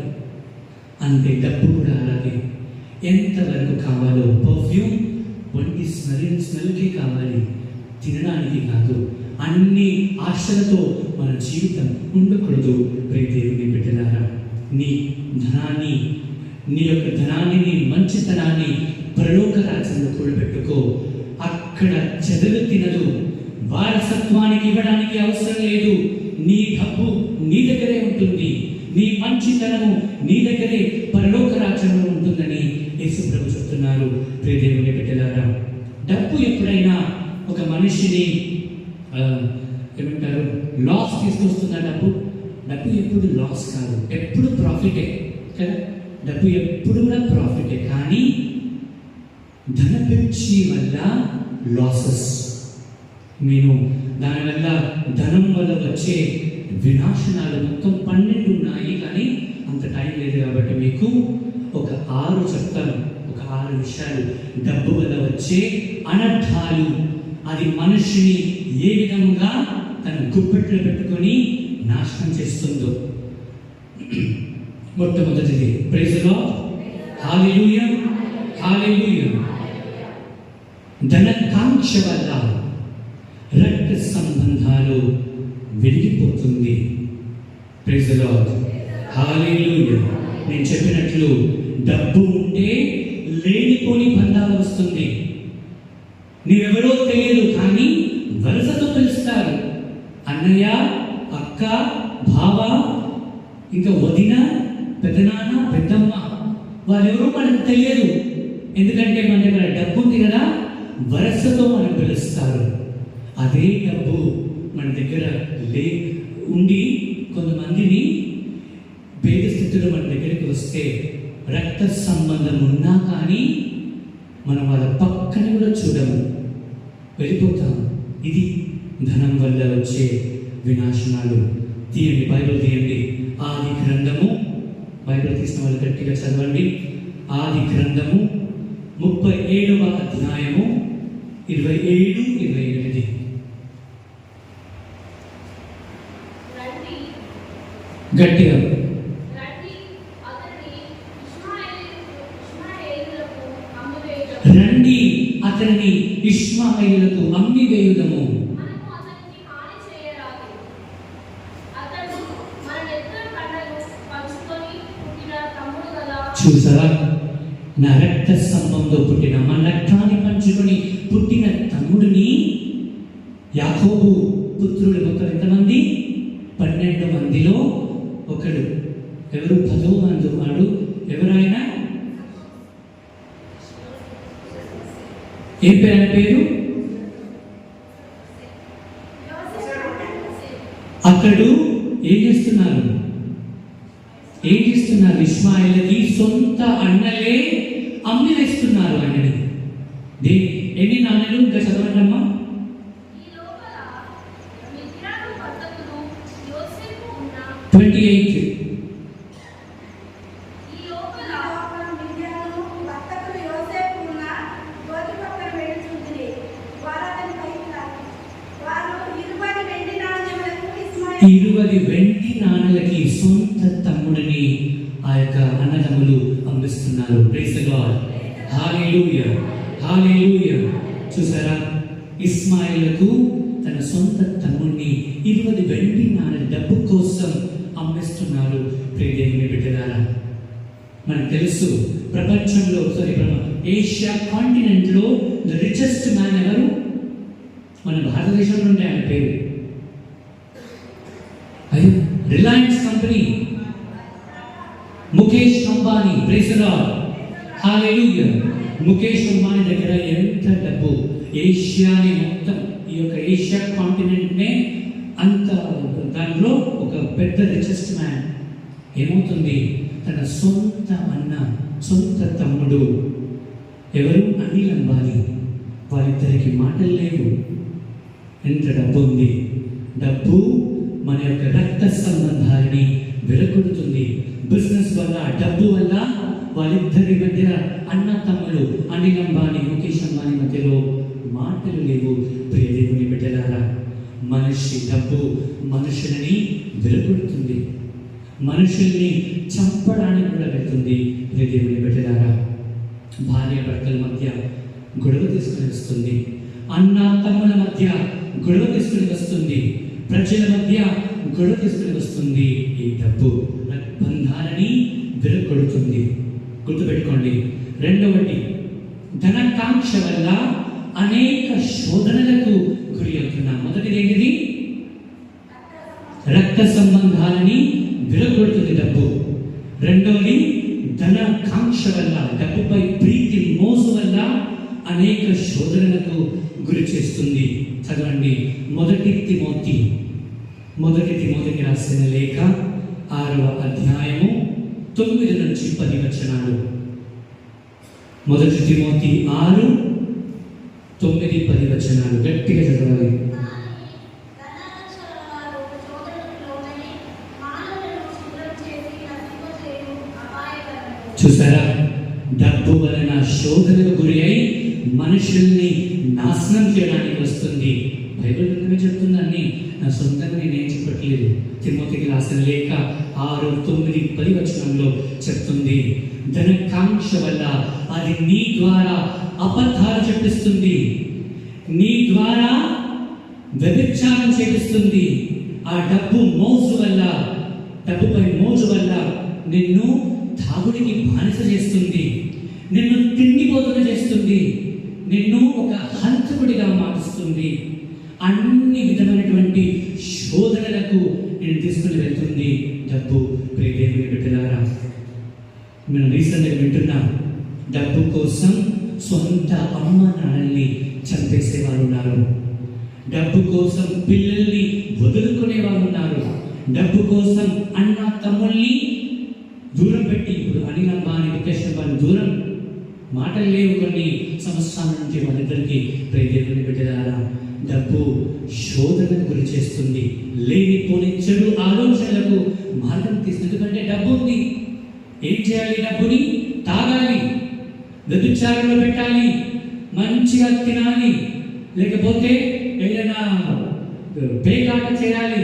అంతే డబ్బు కూడా అలాగే. ఎంతవరకు కావాలో పర్ఫ్యూమ్ వంటి స్మెల్కి కావాలి, తినడానికి కాదు. అన్ని ఆశలతో మన జీవితం ఉండకూడదు. ప్రియ దేవుని బిడ్డలారా, నీ ధనాన్ని, నీ యొక్క ధనాన్ని, నీ మంచితనాన్ని పరలోక రాజ్యంలో కూడబెట్టుకో. అక్కడ చెదలు తినదు. వారసత్వానికి ఇవ్వడానికి అవసరం లేదు. నీ డబ్బు నీ దగ్గరే ఉంటుంది, నీ మంచితనము నీ దగ్గరే పరలోక రాజ్యంలో ఉంటుందని యేసుప్రభు చెప్తున్నారు. ప్రియ దేవుని బిడ్డలారా, డబ్బు ఎప్పుడైనా ఒక మనిషిని ఏమంటారు, లాస్ తీసుకొస్తుందా? డబ్బు ఎప్పుడు లాస్ కాదు, ఎప్పుడు ప్రాఫిటే కదా. డబ్బు ఎప్పుడు కూడా ప్రాఫిటే. కానీ ధనపిచ్చి వల్ల లాసెస్, నేను దానివల్ల ధనం వల్ల వచ్చే వినాశనాలు మొత్తం 12 ఉన్నాయి. కానీ అంత టైం లేదు కాబట్టి మీకు ఒక 6 చెప్తాను. ఒక 6 విషయాలు డబ్బు వల్ల వచ్చే అనర్థాలు, అది మనిషిని ఏ విధంగా తన గుప్పెట్లో పెట్టుకొని నాశనం చేస్తుందో. మొట్టమొదటిది, ప్రైజ్ ది లార్డ్, హల్లెలూయా, హల్లెలూయా. ధనకాంక్ష వల్ల రక్త సంబంధాలు విరిగిపోతుంది. ప్రైజ్ ది లార్డ్, హల్లెలూయా. నేను చెప్పినట్లు డబ్బు ఉంటే లేనిపోని బంధాలు వస్తుంది. నీవెవరో తెలియదు కానీ వరుసతో పిలుస్తారు. అన్నయ్య, అక్క, బావ, ఇంకా వదిన, పెద్దనాన్న, పెద్దమ్మ, వాళ్ళెవరో మనకు తెలియదు. ఎందుకంటే మన దగ్గర డబ్బు ఉంది కదా, వరుసతో మనం పిలుస్తారు. అదే డబ్బు మన దగ్గర ఉండి కొంతమందిని పేద స్థితిలో మన దగ్గరికి వస్తే రక్త సంబంధం ఉన్నా కానీ మనం వాళ్ళ పక్కన కూడా చూడము, వెళ్ళిపోతాం. ఇది ధనం వల్ల వచ్చే వినాశనాలు. తీయండి, బైబిల్ తీయండి. ఆది గ్రంథము, బైబిల్ తీసిన వాళ్ళు గట్టిగా చదవండి. ఆది గ్రంథము 37వ అధ్యాయము 27, 28. గట్టిగా రండి, అతన్ని ఇష్మాయేలుకు అమ్మి వేయుదము. చూసారా, నా రక్త సంబంధంతో పుట్టిన, మన రక్తాన్ని పంచుకొని పుట్టిన తమ్ముడిని. యాకోబు పుత్రులు మొత్తం ఎంతమంది? 12 మందిలో ఒకడు. ఎవరు? 10వ మంది వాడు. ఎవరైనా ఏం పేరు? అతడు ఏం చేస్తున్నాడు? ఇష్మాయిల్కి సొంత అన్నలే అమ్మి వేస్తున్నారు ఆయనని. ఎన్ని నాన్నలు ఇంకా చదవండి అమ్మా. 28. ఈ 20 వెండి నాణ్యాలకి సొంత తమ్ముడిని ఆ యొక్క అన్నదమ్ములు పంపిస్తున్నారు. Praise the lord. Hallelujah, hallelujah. చూసారా, ఇస్మాయిలకు తన సొంత తమ్ముడిని 20 వెండి నాణ్యాల డబ్బు కోసం అమ్మిస్తున్నారు. ప్రియ దేవుని బిడ్డలారా, మనకు తెలుసు ప్రపంచంలో ఏషియా కాంటినెంట్ లో ద రిచెస్ట్ మ్యాన్ ఎవరు? మన భారతదేశంలో ఉండే ఆయన పేరు Reliance company, Mukesh Ambani. Praise the lord, hallelujah. Mukesh Ambani దగ్గర ఎంత డబ్బు! ఏషియాని మొత్తం, ఈ యొక్క ఏషియా కాంటినెంట్ నే అంత, దానిలో ఒక పెద్ద రిచెస్ట్ మ్యాన్. ఏమవుతుంది? తన సొంత అన్న, సొంత తమ్ముడు ఎవరు? అనిల్ అంబానీ. వారిద్దరికి మాటలు లేవు. ఎంత డబ్బు ఉంది! డబ్బు మన యొక్క రక్త సంబంధాలని విరగొడుతుంది. బిజినెస్ వల్ల, డబ్బు వల్ల వాళ్ళిద్దరి మధ్య, అన్న తమ్ముడు అనిల్ అంబానీ, ముఖేష్ అంబానీ మధ్యలో మాటలు లేవు. ప్రియ దేవుని బిడ్డలారా, మనిషి డబ్బు మనుషులని విరగొడుతుంది, మనుషుల్ని చంపడానికి కూడా వెళ్తుంది. ప్రియ దేవుని బిడ్డలారా, భార్య భర్తల మధ్య గొడవ తీసుకుని వస్తుంది, అన్న తమ్ముల మధ్య గొడవ తీసుకుని వస్తుంది, ప్రజల మధ్య గొడవ తీసుకుని వస్తుంది. ఈ డబ్బు బంధాలని విరగొడుతుంది. గుర్తుపెట్టుకోండి. రెండవది, ధనకాంక్ష వల్ల అనేక శోధనలకు గురి అవుతున్నాం. మొదటిది ఏంటిది? రక్త సంబంధాలని విరగొడుతుంది డబ్బు. రెండవది, ధనకాంక్ష వల్ల, డబ్బుపై ప్రీతి, మోజు వల్ల అనేక శోధనలకు గురి చేస్తుంది. చదవండి, మొదటి తిమోతికి రాసిన లేఖ 6వ అధ్యాయము 9 నుంచి 10 వచనాలు. మొదటి తిమోతి 6, 9, 10 వచనాలు గట్టిగా చదవాలి. చూసారా, డబ్బు వలన శోధనకు గురి అయి మనుషుల్ని నాశనం చేయడానికి వస్తుంది. బైబిల్ గ్రంథమే చెప్తుందని, నా సొంతంగా నేనేం చెప్పట్లేదు. తిమోతికి రాసిన లేఖ 6, 9, 10 వచనంలో చెప్తుంది. ధనకాంక్ష వల్ల అది నీ ద్వారా అబద్ధాలు చెప్పిస్తుంది, నీ ద్వారా వ్యభిచారం చేపిస్తుంది. ఆ డబ్బు మోజు వల్ల, డబ్బుపై మోజు వల్ల నిన్ను తాగుడికి బానిస చేస్తుంది, నిన్ను తిండిపోతున్న చేస్తుంది, నిన్ను ఒక హంతకుడిగా మారుస్తుంది, అన్ని విధమైనటువంటి శోధనలకు నేను తీసుకుని వెళ్తుంది డబ్బు. ప్రియ దేవుని బిడ్డలారా, మనం రీసెంట్గా వింటున్నాం, డబ్బు కోసం సొంత అమ్మ నాన్నల్ని చంపేసే వాళ్ళు ఉన్నారు, డబ్బు కోసం పిల్లల్ని వదులుకునే వాళ్ళు ఉన్నారు, డబ్బు కోసం అన్న తమ్ముల్ని దూరం పెట్టి, ఇప్పుడు అనిల్ అంబానీ, ముఖేష్ అంబానీ దూరం, మాటలు లేవు కొన్ని సంవత్సరాల నుంచి వాళ్ళిద్దరికి. ప్రియ దేవుని బిడ్డలారా, డబ్బు శోధనకు గురి చేస్తుంది, లేనిపోని చెడు ఆలోచనలకు మార్గం తీస్తుంది. ఎందుకంటే డబ్బు ఉంది, ఏం చేయాలి? డబ్బుని తాగాలి, వ్యభిచారంలో పెట్టాలి, మంచిగా తినాలి, లేకపోతే ఏదైనా పేకాట చేయాలి.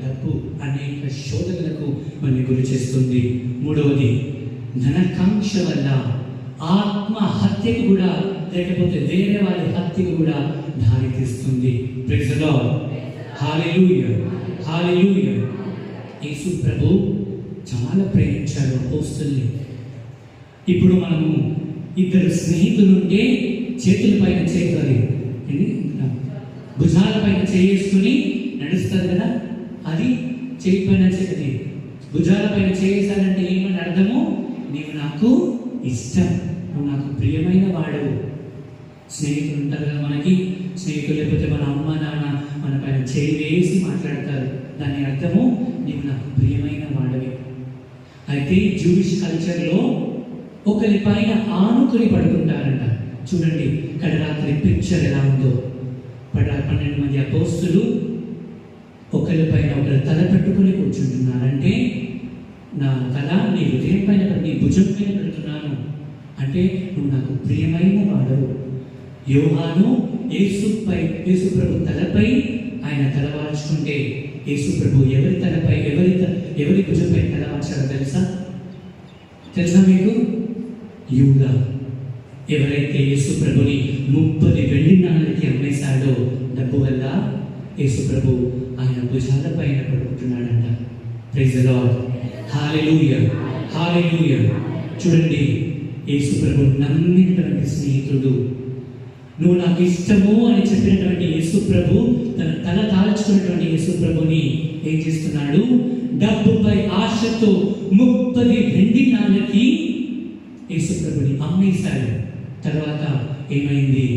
డబ్బు అనేక శోధనలకు మనని గురి చేస్తుంది. మూడవది, ధనకాంక్ష వల్ల ఆత్మహత్యకు కూడా, లేకపోతే వేరే వారి హత్యకు కూడా దారి తీస్తుంది. ప్రైజ్ ది లార్డ్, హల్లెలూయా, హల్లెలూయా. యేసు ప్రభు చాలా ప్రేమించాడు అపోస్తలుని. ఇప్పుడు మనము ఇద్దరు స్నేహితులుంటే చేతుల పైన చేయాలి, భుజాల పైన చేసుకుని నడుస్తారు కదా, అది చేయి పైన చేయాలి. భుజాల పైన చేసారంటే ఏమని అర్థము? నీవు నాకు ఇష్టం, నువ్వు నాకు ప్రియమైన వాడవు. స్నేహితులు ఉంటారు కదా మనకి, స్నేహితులు లేకపోతే మన అమ్మ నాన్న మన పైన చేయి వేసి మాట్లాడతారు, దాని అర్థము నీవు నాకు ప్రియమైన వాడవి. అయితే జూయిష్ కల్చర్లో ఒకరి పైన ఆనుకొని పడుకుంటారంట. చూడండి కడరాత్రి పిక్చర్ ఎలా ఉందో. 12 మంది అపోస్తులు ఒకరి పైన ఒకరు తల పెట్టుకుని కూర్చుంటున్నారంటే, నా తల నీ హృదయం పైన నీ భుజం పైన పెడుతున్నాను అంటే నువ్వు నాకు ప్రియమైన వాడవు. యోహాను యేసు ప్రభు తలపై ఆయన తలవాల్చుకుంటే యేసు ప్రభు ఎవరి తలపై ఎవరి భుజంపై తలవాల్చాడో తెలుసా మీకు? యూదా. ఎవరైతే యేసు ప్రభుని 30 వెండి నాణాలకి అమ్మేశాడో డబ్బు వల్ల, యేసు ప్రభు ఆయన భుజాల పైన పడుకుంటున్నాడంట. Praise the lord. Hallelujah, hallelujah. చూడండి యేసు ప్రభు నమ్మినటువంటి స్నేహితుడు, నువ్వు నాకు ఇష్టము అని చెప్పినటువంటి యేసు ప్రభు తన తల తాల్చుకున్నటువంటి యేసు ప్రభుని ఏం చేస్తున్నాడు? డబ్బుపై ఆశతో 30 వెండి నాణాలకి యేసు ప్రభుని అమ్మేశాడు. తర్వాత ఏమైంది?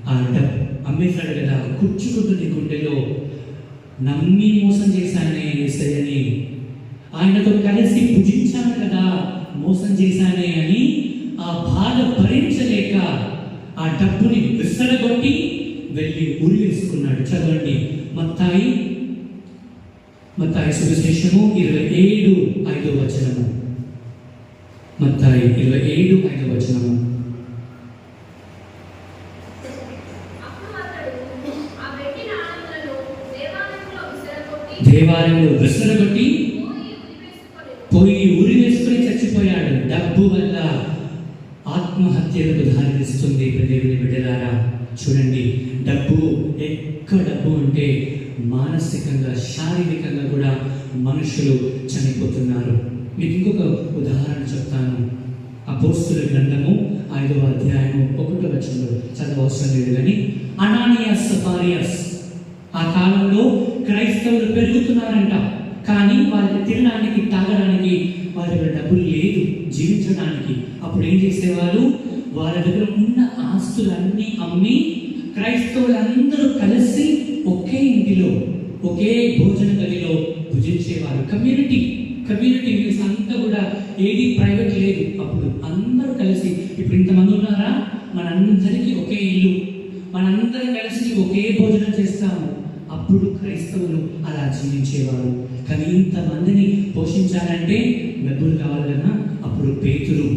ఆ డబ్బు అమ్మేశాడు కదా, కూర్చుకుంటుంది గుండెలో, నమ్మి మోసం చేశానే యేసయ్యని, ఆయనతో కలిసి భుజించాను కదా, మోసం చేశానే అని ఆ బాధ భరించలేక ఆ డబ్బుని విసరగొట్టి వెళ్ళి ఉరి వేసుకున్నాడు. చదవండి మత్తాయి సువిశేషము 27:5. మత్తాయి 27:5. దేవాలయంలో విసరగొట్టి పోయి ఉరి వేసుకుని చచ్చిపోయాడు. డబ్బు వల్ల ఆత్మహత్యలకు దారితీస్తుంది. దేవుని బిడ్డలారా చూడండి, ఎక్కువ డబ్బు ఉంటే మానసికంగా శారీరకంగా కూడా మనుషులు చనిపోతున్నారు. మీకు ఇంకొక ఉదాహరణ చెప్తాను. అపోస్తుల గ్రంథము 5వ అధ్యాయము 1వ వచనంలో చదవవసరం లేదు కానీ, అనానియాస్ సఫారియాస్ ఆ కాలంలో క్రైస్తవులు పెరుగుతున్నారంట. కానీ వారికి తినడానికి తాగడానికి వారి దగ్గర డబ్బులు లేదు, జీవించడానికి. అప్పుడు ఏం చేసేవారు? వారి దగ్గర ఉన్న ఆస్తులన్నీ అమ్మి క్రైస్తవులందరూ కలిసి ఒకే ఇంటిలో ఒకే భోజన గదిలో భుజించేవారు. కమ్యూనిటీ మీల్స్ అంతా కూడా, ఏది ప్రైవేట్ లేదు. అప్పుడు అందరూ కలిసి, ఇప్పుడు ఇంతమంది ఉన్నారా, మనందరికీ ఒకే ఇల్లు, మనందరం కలిసి ఒకే భోజనం చేస్తాము. అప్పుడు క్రైస్తవులు అలా జీవించేవారు. కానీ ఇంతమందిని పోషించాలంటే డబ్బులు కావాలి కదా. అప్పుడు పేతురు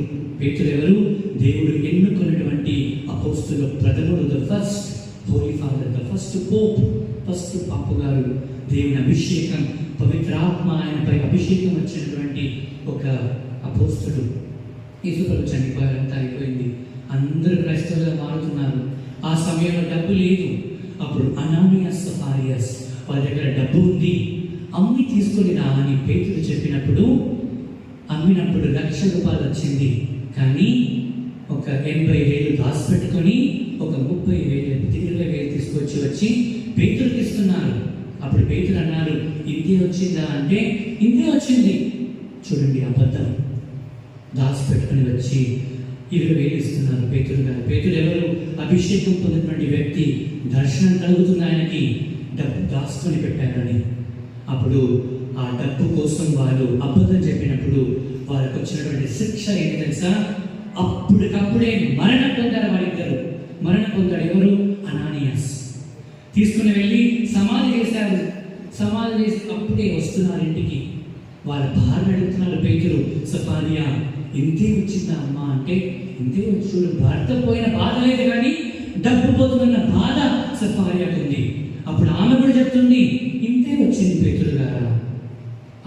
ఎవరు? దేవుడు ఎన్నుకున్నటువంటి అపోస్తుల ప్రథముడు, the first holy father, the first pope, first pope గారు. దేవుని అభిషేకం, పవిత్రాత్మ ఆయనపై అభిషేకం వచ్చినటువంటి ఒక అపోస్తుడు. యేసుప్రభు చనిపోయారంతా అయిపోయింది, అందరూ క్రైస్తవులుగా మారుతున్నారు. ఆ సమయంలో డబ్బు లేదు. అప్పుడు అనానియాస్ సఫారియాస్ వాళ్ళ దగ్గర డబ్బు ఉంది, అమ్మి తీసుకొని రా అని పేతురు చెప్పినప్పుడు అమ్మినప్పుడు ₹1,00,000 వచ్చింది. కానీ ఒక 80,000 దాచిపెట్టుకొని ఒక 30,000 20,000 వచ్చి పేతురుకి ఇస్తున్నారు. అప్పుడు పేతురు అన్నారు, ఇంతే వచ్చిందా అంటే ఇంతే వచ్చింది. చూడండి అబద్ధం. దాచిపెట్టుకుని వచ్చి 20,000 ఇస్తున్నారు పేతురు గారు. పేతురు ఎవరు? అభిషేకం పొందినటువంటి వ్యక్తి. దర్శనం కలుగుతుంది ఆయనకి, డబ్బు దాచుకొని పెట్టారని. అప్పుడు ఆ డబ్బు కోసం వాళ్ళు అబద్ధం చెప్పినప్పుడు వాళ్ళకి వచ్చినటువంటి శిక్ష ఏంటి తెలుసా? అప్పటికప్పుడే మరణం పొందారు వాళ్ళిద్దరు. మరణం పొందాడు ఎవరు? అనానియాస్. తీసుకుని వెళ్ళి సమాధి చేశారు. సమాధి చేసి అప్పుడే వస్తున్నారు ఇంటికి. వాళ్ళ భార్య అడుగుతున్నారు పేతురు, సఫారియా ఇంతే వచ్చిందా అమ్మా అంటే, ఇంతే వచ్చి భర్త పోయిన బాధ లేదు కానీ డబ్బు పోతున్న బాధ సఫారియాకు ఉంది. అప్పుడు ఆమె కూడా చెప్తుంది, ఇంతే వచ్చింది పేతురు గారా.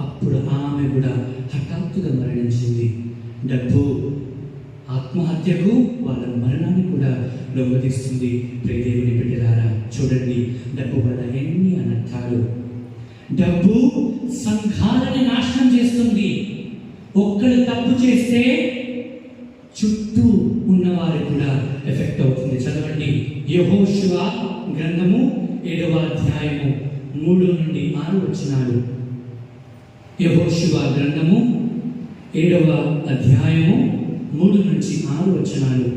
అప్పుడు ఆమె కూడా హఠాత్తుగా మరణించింది. డబ్బు ఆత్మహత్యకు, వాళ్ళ మరణాన్ని కూడా లొంగదీస్తుంది. దేవుని బిడ్డలారా చూడండి, డబ్బు వల్ల ఎన్ని అనర్థాలు. డబ్బు సంఘాలని నాశనం చేస్తుంది. ఒక్కరు తప్పు చేస్తే చుట్టూ ఉన్నవారు కూడా ఎఫెక్ట్ అవుతుంది. చదవండి యెహోషువ గ్రంథము 7వ అధ్యాయము 3 నుండి 6 వచనాలు. యెహోషువ గ్రంథము 7వ అధ్యాయము 3 నుంచి 6 వచనాలు.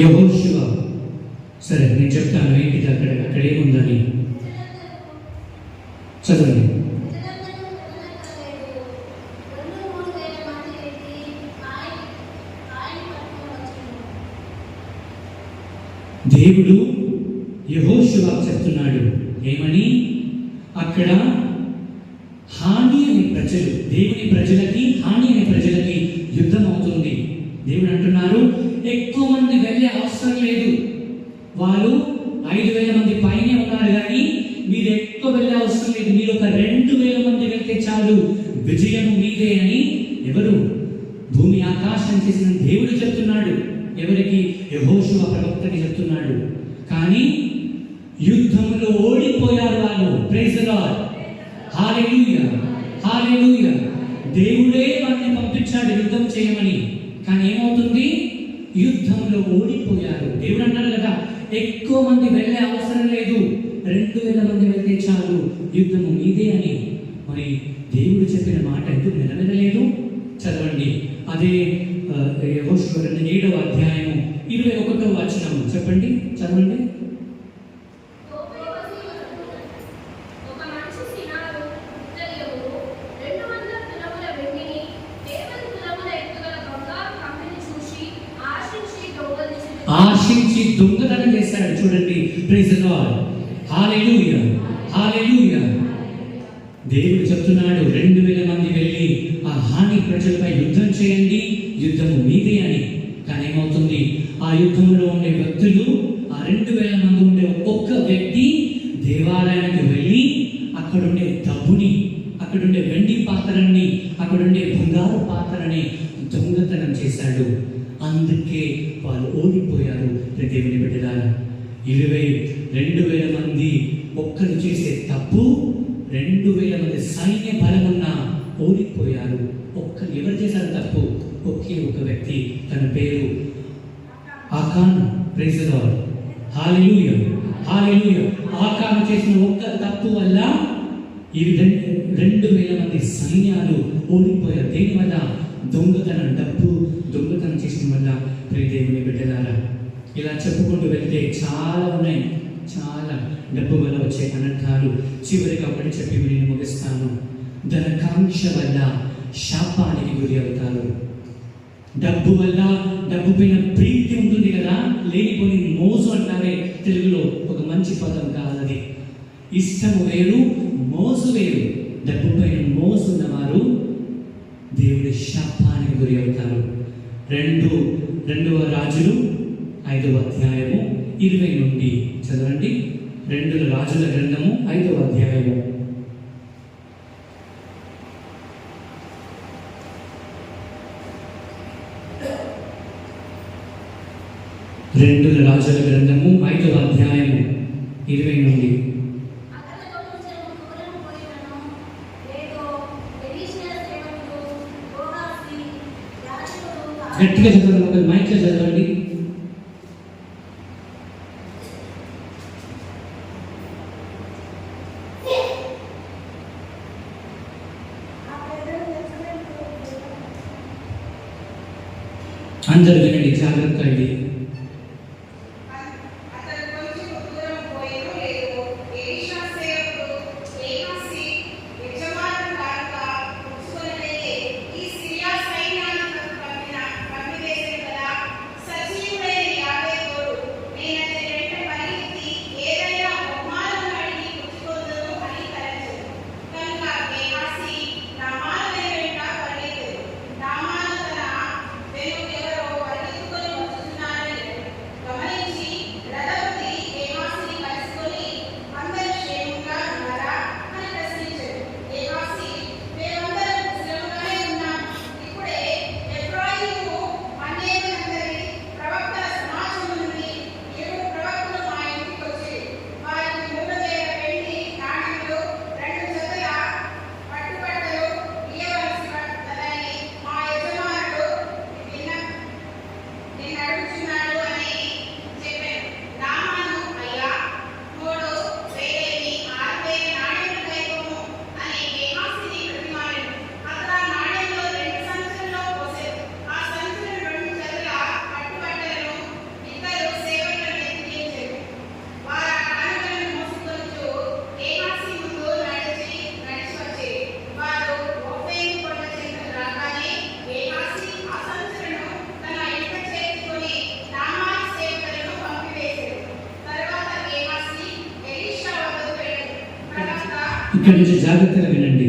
యెహోషువ సరే, నేను చెప్తాను ఏంటిది అక్కడ ఏముందని. చదవండి. దేవుడు యెహోషువకు చెప్తున్నాడు ఏమని, అక్కడ హాని అనే ప్రజలు, దేవుని ప్రజలకి హాని అనే ప్రజలకి యుద్ధం అవుతుంది. దేవుడు అంటున్నారు ఎక్కువ మంది వెళ్ళే అవసరం లేదు, వాళ్ళు 5,000 మంది పైనే ఉన్నారు, కానీ మీరు ఎక్కువ వెళ్ళే అవసరం లేదు, మీరు ఒక 2,000 మంది వెళ్తే చాలు, విజయం మీదే అని ఎవరు? భూమి ఆకాశం చేసిన దేవుడు చెప్తున్నాడు. ఎవరికి? యెహోషువ ప్రవక్తకి చెప్తున్నాడు. కానీ యుద్ధంలో ఓడిపోయారు వాళ్ళు. ప్రైజ్ ది లార్డ్, హల్లెలూయా, హల్లెలూయా. దేవుడే వారిని పంపించాడు యుద్ధం చేయమని, కానీ ఏమవుతుంది? యుద్ధంలో ఓడిపోయారు. దేవుడు అన్నాడు కదా, ఎక్కువ మంది వెళ్ళే అవసరం లేదు, 2,000 మంది వెళ్తే చాలు, యుద్ధము మీదే అని. మరి దేవుడు చెప్పిన మాట ఎందుకు నెరవేరలేదు? చదవండి. అదే యెహోషువ 7వ అధ్యాయము 21వ వచనం చెప్పండి, చదవండి. ఆశించి దొంగతనం చేశాడు. చూడండి, ప్రైజ్ ది లార్డ్, హల్లెలూయా, హల్లెలూయా. దేవుడు చెప్తున్నాడు 2,000 మంది వెళ్ళి ఆ హాని ప్రజలపై యుద్ధం చేయండి, యుద్ధము మీదే అని. కానీ ఏమవుతుంది? ఆ యుద్ధంలో ఉండే వ్యక్తులు, ఆ 2,000 మంది ఉండే ఒక్క వ్యక్తి దేవాలయానికి వెళ్ళి అక్కడుండే డబ్బుని, అక్కడుండే వెండి పాత్రని, అక్కడుండే బంగారు పాత్రని దొంగతనం చేశాడు. అందుకే వాళ్ళు ఓడిపోయారు. దేవుని బిడ్డలారా, 2,000 మంది ఒక్కరు చేసే తప్పు, 2,000 మంది సైన్య బలమున్నా ఓడిపోయారు. ఒక్కరు ఎవరు చేశారు తప్పు? ఒకే ఒక వ్యక్తి, తన పేరు Achan. Praise the lord, hallelujah, హల్లెలూయా. ఆకాన్ చేసిన ఒక్క తప్పు వల్ల ఈ 2,000 మంది సైన్యాలు ఓడిపోయారు. దేని వల్ల? దొంగతనం, డబ్బు దొంగతనం చేసిన వల్ల. ప్రియ దేవుని బిడ్డలారా, ఇలా చెప్పుకుంటూ వెళ్తే చాలా ఉన్నాయి, చాలా డబ్బు వల్ల వచ్చే అనర్థాలు. చివరిగా ఒకటి చెప్పి నేను ముగిస్తాను. ధనకాంక్ష వల్ల శాపానికి గురి అవుతారు. డబ్బు వల్ల, డబ్బు పైన ప్రీతి ఉంటుంది కదా, లేనిపోని మోజు అంటారే తెలుగులో, ఒక మంచి పదం కాదది. ఇష్టము వేరు, మోజు వేరు. డబ్బు పైన మోజు ఉన్నవారు దేవుడి శాపానికి గురి అవుతారు. 2వ రాజులు 5వ అధ్యాయము 20 నుండి చదవండి. 2 రాజుల గ్రంథము 5వ అధ్యాయము. 2 రాజుల గ్రంథము 5వ అధ్యాయము 20 నుండి. గట్టిగా చదవండి, ఒక మైక్లో చదవండి. అందరూ వినండి, జాగ్రత్త అండి. ఇక్కడి నుంచి జాగ్రత్తగా వినండి.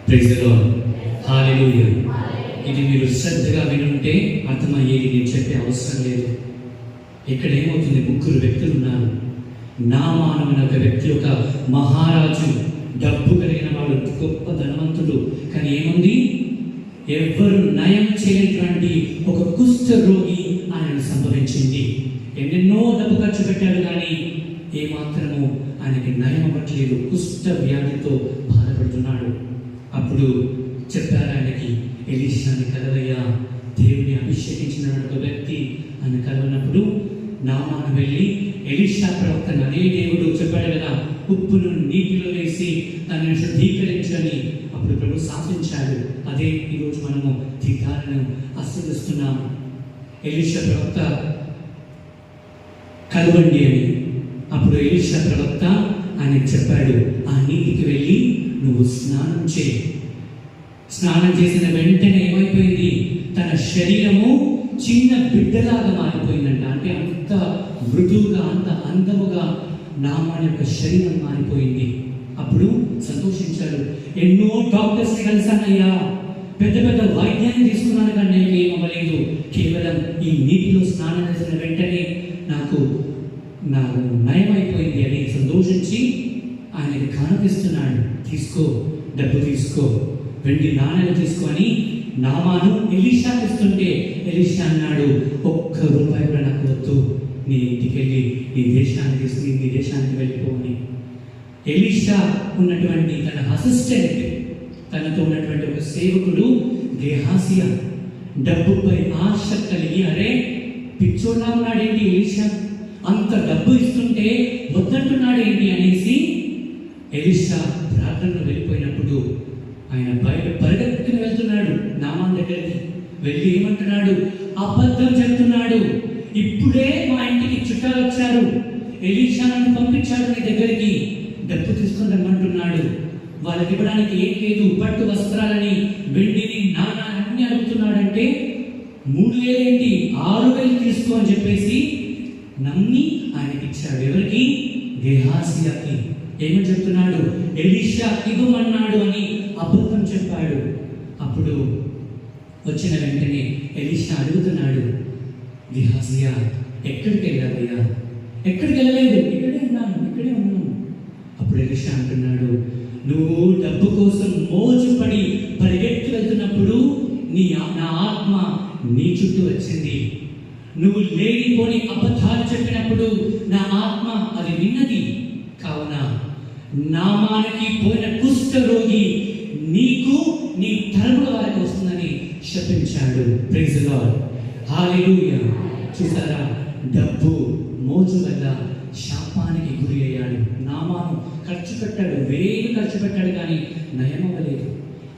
ప్రైజ్ ది లార్డ్, హల్లెలూయా. ఇది మీరు శ్రద్ధగా వినుంటే అర్థమయ్యేది, నేను చెప్పే అవసరం లేదు. ఇక్కడ ఏమవుతుంది, ముగ్గురు వ్యక్తులు ఉన్నారు. నామాను అనే ఒక వ్యక్తి, ఒక మహారాజు, డబ్బు కలిగిన వాడు, గొప్ప ధనవంతుడు. కానీ ఏముంది, ఎవ్వరు నయం చేయనటువంటి ఒక కుష్ఠ రోగి ఆయనను సంభవించింది. ఎన్నెన్నో డబ్బు ఖర్చు పెట్టాడు కానీ ఏమాత్రము ఆయనకి నయం అవ్వట్లేదు. కుష్ఠ వ్యాధితో బాధపడుతున్నాడు. అప్పుడు చెప్పారు ఆయనకి, ఎలీషాని కలవయ్యా, దేవుని అభిషేకించిన ఒక వ్యక్తి అని కలవనప్పుడు నామాను వెళ్ళి ఎలీషా ప్రవక్తను, అదే దేవుడు చెప్పాడు కదా, ఉప్పును నీటిలో వేసి దానిని శుద్ధీకరించని అప్పుడు ప్రభు శాసించాడు. అదే ఈరోజు మనము తీర్థాలను ఆస్వాదిస్తున్నాము. ఎలీషా ప్రవక్త కలవండి అని. అప్పుడు ఎలీషా ప్రవక్త ఆయనకు చెప్పాడు, ఆ నీటికి వెళ్ళి నువ్వు స్నానం చేయి. స్నానం చేసిన వెంటనే ఏమైపోయింది, తన శరీరము చిన్న బిడ్డలాగా మారిపోయిందంట. అంటే అంత మృదువుగా, అంత అందముగా నామాని యొక్క శరీరం మారిపోయింది. అప్పుడు సంతోషించాడు. ఎన్నో డాక్టర్స్ని కలిసానయ్యా, పెద్ద పెద్ద వైద్యాన్ని తీసుకున్నాను కానీ ఏమవ్వలేదు. కేవలం ఈ నీటిలో స్నానం చేసిన వెంటనే నాకు నయమైపోయింది అని సంతోషించి ఆయనకి కానుకిస్తున్నాడు. తీసుకో, డబ్బు తీసుకో, వెండి నాణ్యాలు తీసుకొని నామాను ఎలీషాకి ఇస్తుంటే ఎలీషా అన్నాడు, ఒక్క రూపాయి కూడా నాకు వద్దు, నీ ఇంటికి వెళ్ళి నీ దేశానికి తీసుకుని నీ దేశానికి వెళ్ళిపోని. ఎలీషా ఉన్నటువంటి తన అసిస్టెంట్, తనతో ఉన్నటువంటి ఒక సేవకుడు గెహాజియా డబ్బుపై ఆశ కలిగి, అరే పిచ్చోడా ఉన్నాడేంటి ఎలీషా, అంత డబ్బు ఇస్తుంటే వద్దంటున్నాడేంటి అనేసి ఎలీషా ప్రార్థనలో వెళ్ళిపోయినప్పుడు ఆయన బయట పరిగెత్తుకుని వెళ్తున్నాడు. నామాన్ దగ్గరికి వెళ్ళి ఏమంటున్నాడు, అబద్ధం చెప్తున్నాడు, ఇప్పుడే మా ఇంటికి చుట్టాలు వచ్చారు, ఎలీషా నన్ను పంపించాడు నీ దగ్గరికి, డబ్బు తీసుకొని రమ్మంటున్నాడు, వాళ్ళకి ఇవ్వడానికి ఏం లేదు, పట్టు వస్త్రాలని, వెండిని, నాణాన్ని అడుగుతున్నాడంటే 3,000 ఏంటి 6,000 తీసుకో అని చెప్పేసి నమ్మి ఆయనకి ఇచ్చాడు. ఎవరికి? గెహాజియాకి. ఏమని చెప్తున్నాడు, ఎలీషా ఇవ్వమన్నాడు అని అబద్ధం చెప్పాడు. అప్పుడు వచ్చిన వెంటనే ఎలీషా అడుగుతున్నాడు, గెహాజియా ఎక్కడికి వెళ్ళావయ్యా? ఎక్కడికి వెళ్ళలేదు, ఇక్కడే ఉన్నాను. అప్పుడు ఎలీషా అంటున్నాడు, నువ్వు డబ్బు కోసం మోజుపడి పరిగెత్తి వెళ్తున్నప్పుడు నా ఆత్మ నీ చుట్టూ వచ్చింది. నువ్వు లేనిపోని అబద్ధాలు చెప్పినప్పుడు నా ఆత్మ అది విన్నది. కావున నామానికి పోయిన కుష్ఠ రోగి నీకు నీ తరముల వారికి వస్తుందని శపించాడు. ప్రైజ్ ది లార్డ్, హల్లెలూయా. చూసారా, డబ్బు మోజు వల్ల శాపానికి గురి అయ్యాడు. నామాను ఖర్చు పెట్టాడు, వేలు ఖర్చు పెట్టాడు కానీ నయమవ్వలేదు.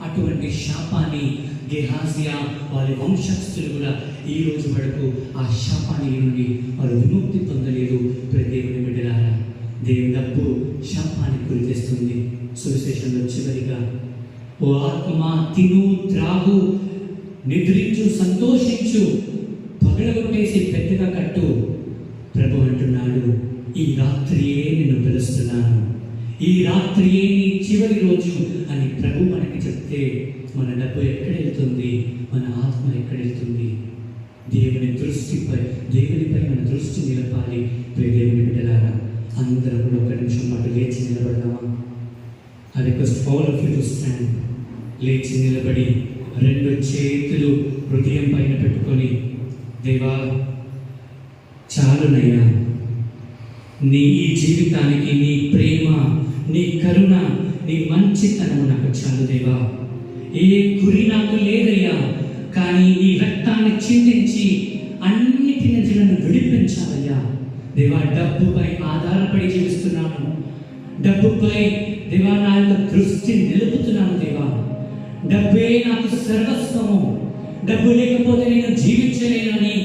అటువంటి శాపాన్ని గెహాజియా వారి వంశస్థులు కూడా ఈ రోజు వరకు ఆ శాపాన్ని నుండి వారు విముక్తి పొందలేదు. దేవుని బిడ్డలారా, దేవుని డబ్బు శాపానికి గురి చేస్తుంది. సువిశేషంలో చివరిగా, ఓ ఆత్మా తిను, త్రాగు, నిద్రించు, సంతోషించు, పగలగొట్టేసి పెద్దగా కట్టు. ప్రభు అంటున్నాడు, ఈ రాత్రియే నిన్ను పిలుస్తున్నాను, ఈ రాత్రియే నీ చివరి రోజు అని ప్రభు మనకి చెప్తే మన డబ్బు ఎక్కడ వెళ్తుంది, మన ఆత్మ ఎక్కడ వెళ్తుంది? దేవునిపై మన దృష్టి నిలపాలి. దేవుని బిడ్డలారా, అందరం కూడా ఒక నిమిషం పాటు లేచి నిలబడదామా? I request all of you to stand. లేచి నిలబడి 2 చేతులు హృదయం పైన పెట్టుకొని, దేవా చాలునయ్యా, నీ ఈ జీవితానికి నీ ప్రేమ, నీ కరుణ, నీ మంచితనము నాకు చాలు దేవా. ఏ గురి నాకు లేదయ్యా, కానీ నీ రక్తాన్ని చిందించి అన్నిటి నుంచి నన్ను విడిపించాలయ్యా. దేవా, డబ్బుపై ఆధారపడి జీవిస్తున్నాను. డబ్బుపై దేవా నా యొక్క దృష్టి నిలుపుతున్నాను. దేవా, డబ్బే నాకు సర్వస్వము, డబ్బు లేకపోతే నేను జీవించలేనని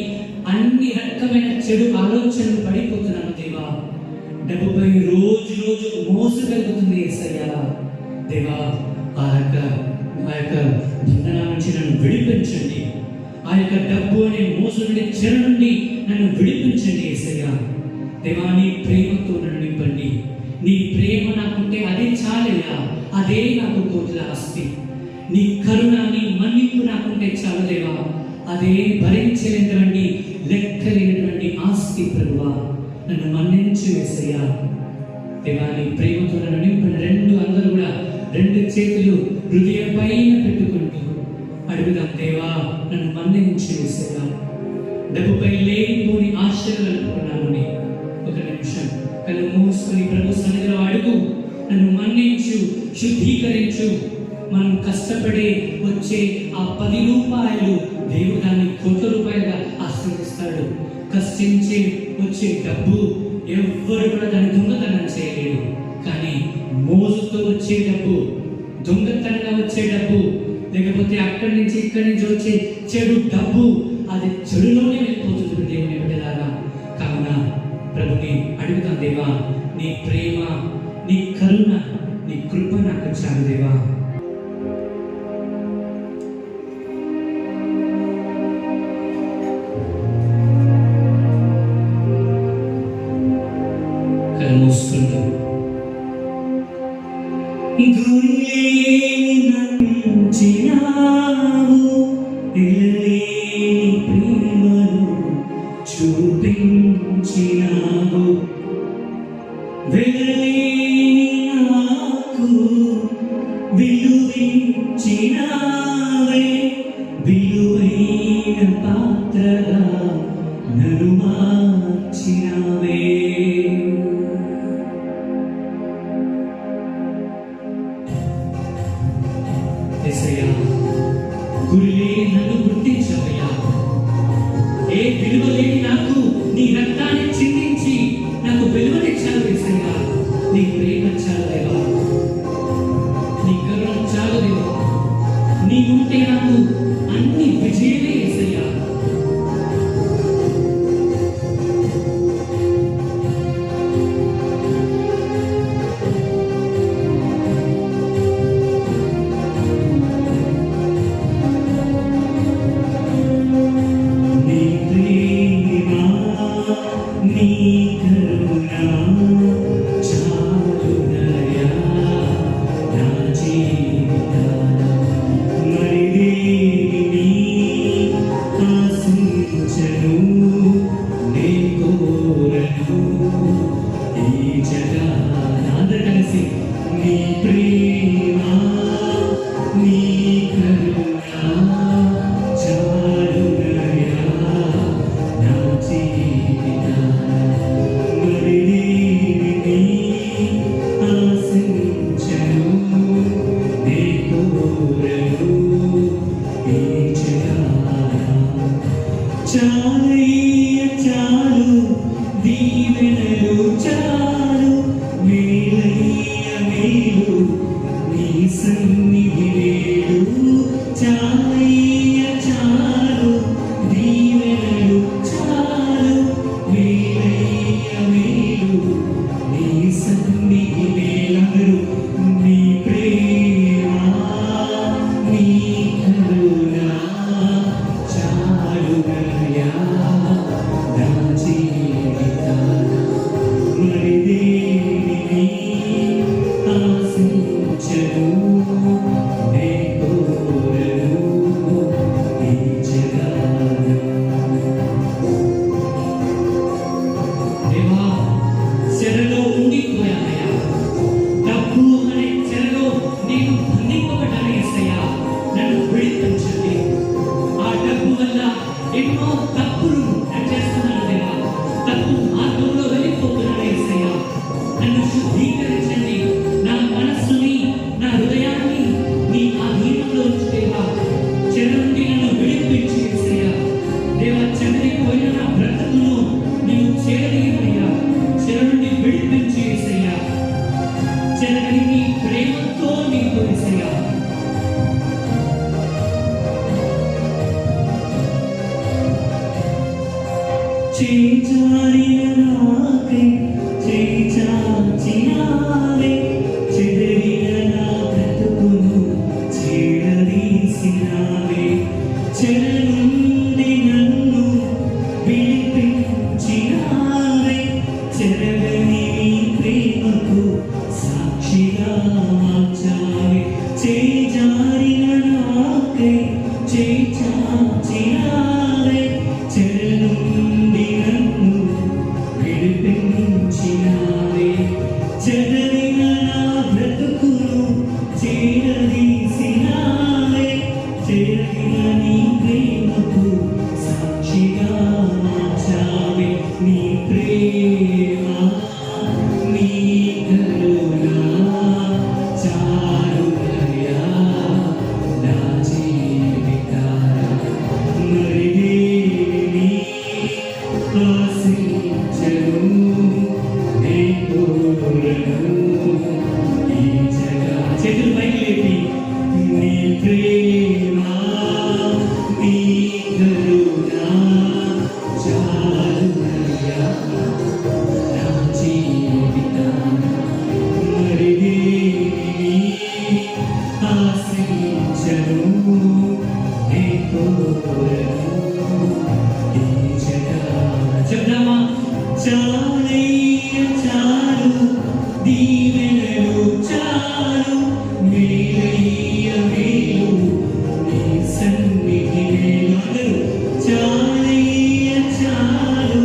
అన్ని రకమైన చెడు ఆలోచనలు పడిపోతున్నాను. దేవా, డబ్బుపై రోజు రోజు మోసు కలుగుతుంది యేసయ్యా. దేవా, ఆ యొక్క బంధనాల నుంచి నన్ను విడిపించండి. ఆ యొక్క డబ్బు అనే మోసు నుండి చెర నుండి నన్ను విడిపించండి యేసయ్యా. దేవా, నీ ప్రేమతో నన్ను నింపండి. నీ ప్రేమ నాకుంటే అదే చాలయ్యా, అదే నాకు కోట్ల ఆస్తి. నీ కరుణ, నీ మన్నింపు నాకుంటే చాలు దేవా, అదే భరించలేనటువంటి లెక్కలేనటువంటి ఆస్తి. ప్రభువా, నన్ను మన్నించు యేసయ్యా. దేవా, నీ ప్రేమతో నన్ను నింపండి. అందరూ కూడా రెండు చేతులు హృదయం పైన పెట్టుకుంటూ అడుగుదాం. దేవా, నన్ను మన్నించు యేసయ్యా. డబ్బుపై లేనిపోని ఆశలు కలుపుకున్నాను. ఒక నిమిషం కళ్ళు మూసుకొని ప్రభు సన్నిధిలో అడుగు. నన్ను మన్నించు, శుద్ధీకరించు. మనం కష్టపడి వచ్చే ఆ 10 రూపాయలు దేవుడు దాన్ని కోట్ల రూపాయలుగా ఆశీర్వదిస్తాడు. కష్టించి వచ్చే డబ్బు ఎవ్వరు కూడా దాన్ని దొంగతనం చేయలేడు. కానీ మోజుతో వచ్చే డబ్బు, దొంగతనంగా వచ్చే డబ్బు, లేకపోతే అక్కడి నుంచి ఇక్కడి నుంచి వచ్చే చెడు డబ్బు, అది చెడులోనే వెళ్ళిపోతుంది దేవుని బిడ్డలారా. కావున ప్రభుని అడుగుతాం. దేవా, నీ ప్రేమ, నీ కరుణ, నీ కృప నాకు చాలు దేవా. మూసుకుంటూ ప్రేమను చూపించినావు. నాకు విలువించినావే, విలువైన పాత్రగా నన్ను మార్చినావే. గురులే నన్ను గుర్తించవయ్యా. ఏ విలువ లేని నాకు నీ రక్తాన్ని చిందించి నాకు విలువనిచ్చావు యేసయ్యా. నీ ప్రేమ చాలు దేవా, నీ కరుణ చాలు దేవా. నీ ఉంటే నాకు అన్ని విజయమే యేసయ్యా. చాలు దీవెనలు చాలు, మేలయ్య మేలు నీ సన్నిధి వేడు. చాలయ్య చాలు దీవెనలు చాలు, మేలయ్య మేలు నీ సన్నిధి వేడు. నీ ప్రేమ, నీ కరుణ చాలునయ్యా. చేజారిన నాకై చేచాచినావే, చెదరిన నా బ్రతుకును చేరదీసినావే, చెర నుండి నన్ను విడిపించినావే, చెరగని నీ ప్రేమకు సాక్షిగా మార్చావే. చేజారిన నాకై చేచాచినావే, చెర నుండి నన్ను విడిపించినావే, చెదరిన నా బ్రతుకును చేరదీసినావే, చెరగిన నీ ప్రేమకు సాక్షిగా మార్చావే. నీ ప్రేమ నీ కరుణ చాలునయ్యా నా జీవితాన, మరిదేని ఆశించను నే కోరను ఈ జగా. చేతులు పైకి లేపి నీ ప్రేమ నీ కరుణ చాలునయ్యా నా జీవితాన, మరిదేని ఆశించను నే కోరను ఈ జగా. చెప్దామా? చాలయ్య చాలు, దీవెనలు చాలు, మేలయ్య మేలు నీ సన్నిధి వేలు. అందరూ చాలయ్య చాలు,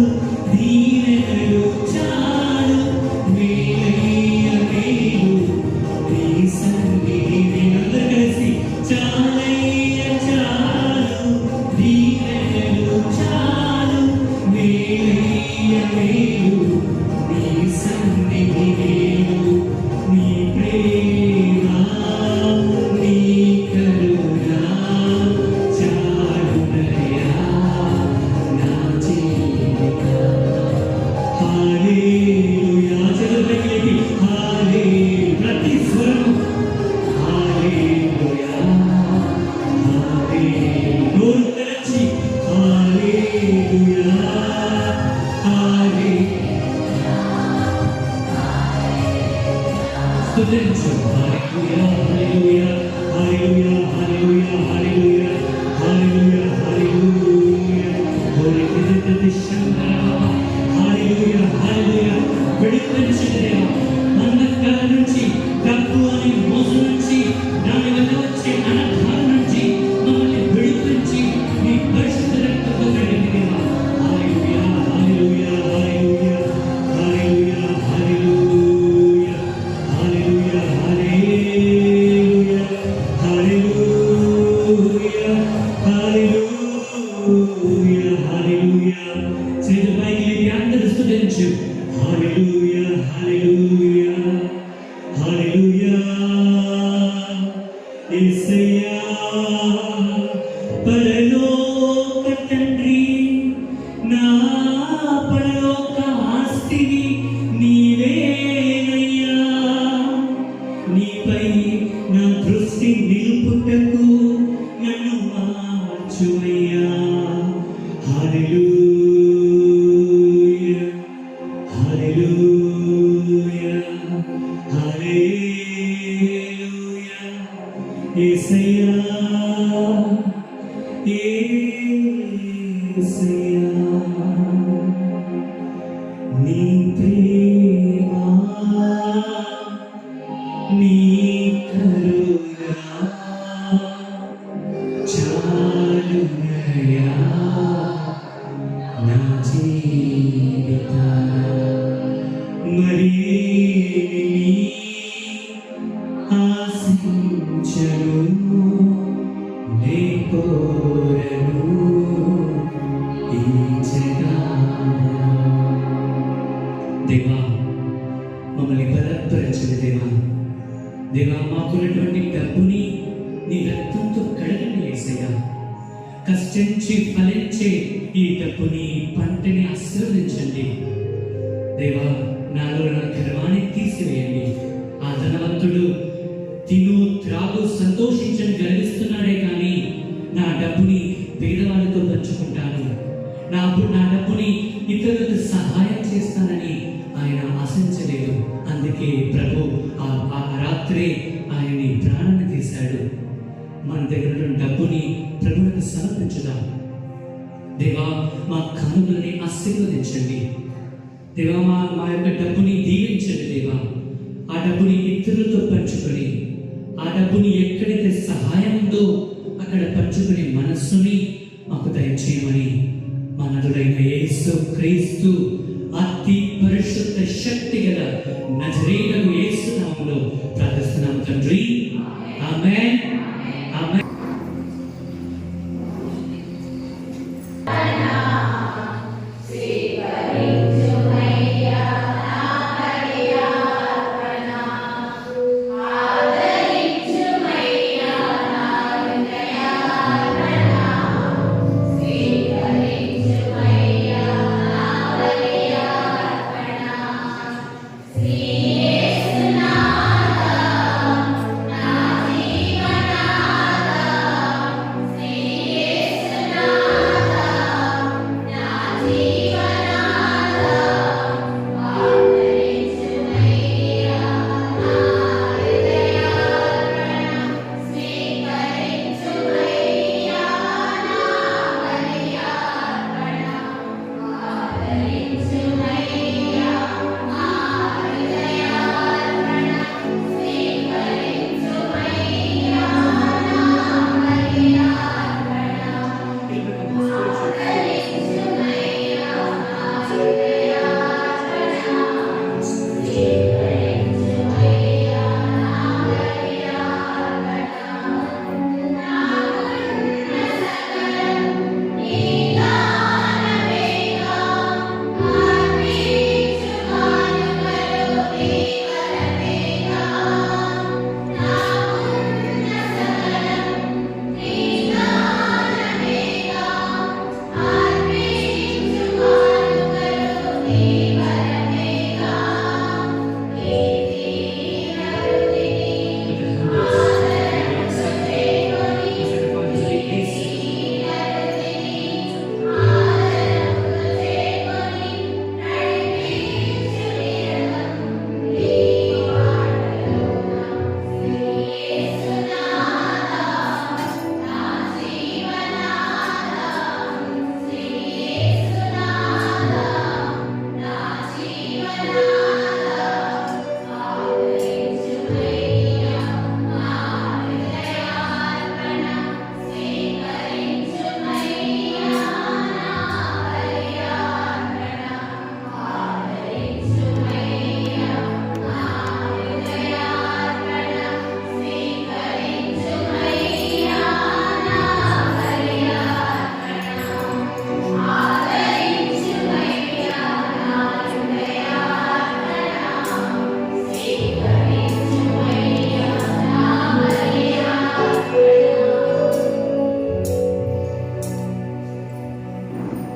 దీవెనలు చాలు, మేలయ్య మేలు నీ సన్నిధి వేలు. అందరూ కలిసి చాలయ్య చాలు, దీవెనలు చాలు, మేలయ్య మేలు నీ సన్నిధి వేలు. నీ ప్రేమ నీ కరుణ చాలునయ్యా నా జీవితాన. హల్లెలూయా. చేతులపైకి లేపి హల్లెలూయా. ప్రతి స్వరం హల్లెలూయా హల్లెలూయా. నోరు తెరచి హల్లెలూయా హల్లెలూయా. స్తుతించు హల్లెలూయా hallelujah hallelujah hallelujah hallelujah hallelujah హల్లెలూయా. హోరేకి దిశంగరమ హల్లెలూయా హల్లెలూయా. విడిపించిన దేవా, అంధకార నుంచి, డబ్బు అనే మోసం నుంచి, దాని వల్ల వచ్చే అనర్థాల నుంచి మమ్మల్ని విడిపించి నీ పరిశుద్ధ రక్తంతో కడిగిన దేవా, హల్లెలూయా hallelujah hallelujah hallelujah hallelujah hallelujah hallelujah hallelujah hallelujah హల్లెలూయా. చేతులు పైకి లేపి అందరూ స్తుతించు హల్లెలూయా హల్లెలూయా హల్లెలూయా. యేసయ్యా పరలోక తండ్రి, నా పరలోక ఆస్తిని నీవేనయ్యా, నీపై నా దృష్టి నిలుపుటకు నన్ను మార్చుమయ్యా. హల్లెలూయా హల్లెలూయా హల్లెలూయా. యేసయ్యా యేసయ్యా నీ ప్రేమ నీ కరుణ చాలునయ్యా నా జీవితాన, మరిదేని ఆశించను నే కోరను ఈ జగాన. దేవా, మమ్మల్ని బలపరచని దేవా, దేవా మాకున్నటువంటి డబ్బుని నీ రక్తంతో కడగండి యేసయ్యా. కష్టించి ఫలించే ఈ డబ్బుని పంటని ఆశీర్వదించండి దేవా. నాలో నా గర్వాన్ని తీసివేయండి. ఆ ధనవంతుడు తిను త్రాగు సంతోషించని గర్విస్తున్నాడే కానీ నా డబ్బుని పేదవాళ్ళతో పంచుకుంటాను, నా డబ్బుని ఇతరులకు సహాయం చేస్తానని ఆయన ఆశించలేదు. అందుకే ప్రభు ఆ రాత్రే ఆయన్ని ప్రాణాన్ని తీశాడు. మన దగ్గర ఉన్న డబ్బుని ప్రభువుకు సమర్పించుదాం. దేవా, మా కానుకలని ఆశీర్వదించండి. దేవా, మా యొక్క డబ్బుని దీవించండి. దేవా, ఆ డబ్బుని ఇతరులతో పంచుకొని, ఆ డబ్బుని ఎక్కడైతే సహాయం ఉందో అక్కడ పంచుకునే మనస్సుని మాకు దయచేయమని మా నటుడైన యేసు క్రీస్తు అతి పరిశుద్ధ శక్తి గల నజరేయుడైన యేసు నామములో ప్రార్థిస్తున్నాము తండ్రి. ఆమేన్. ఆమేన్.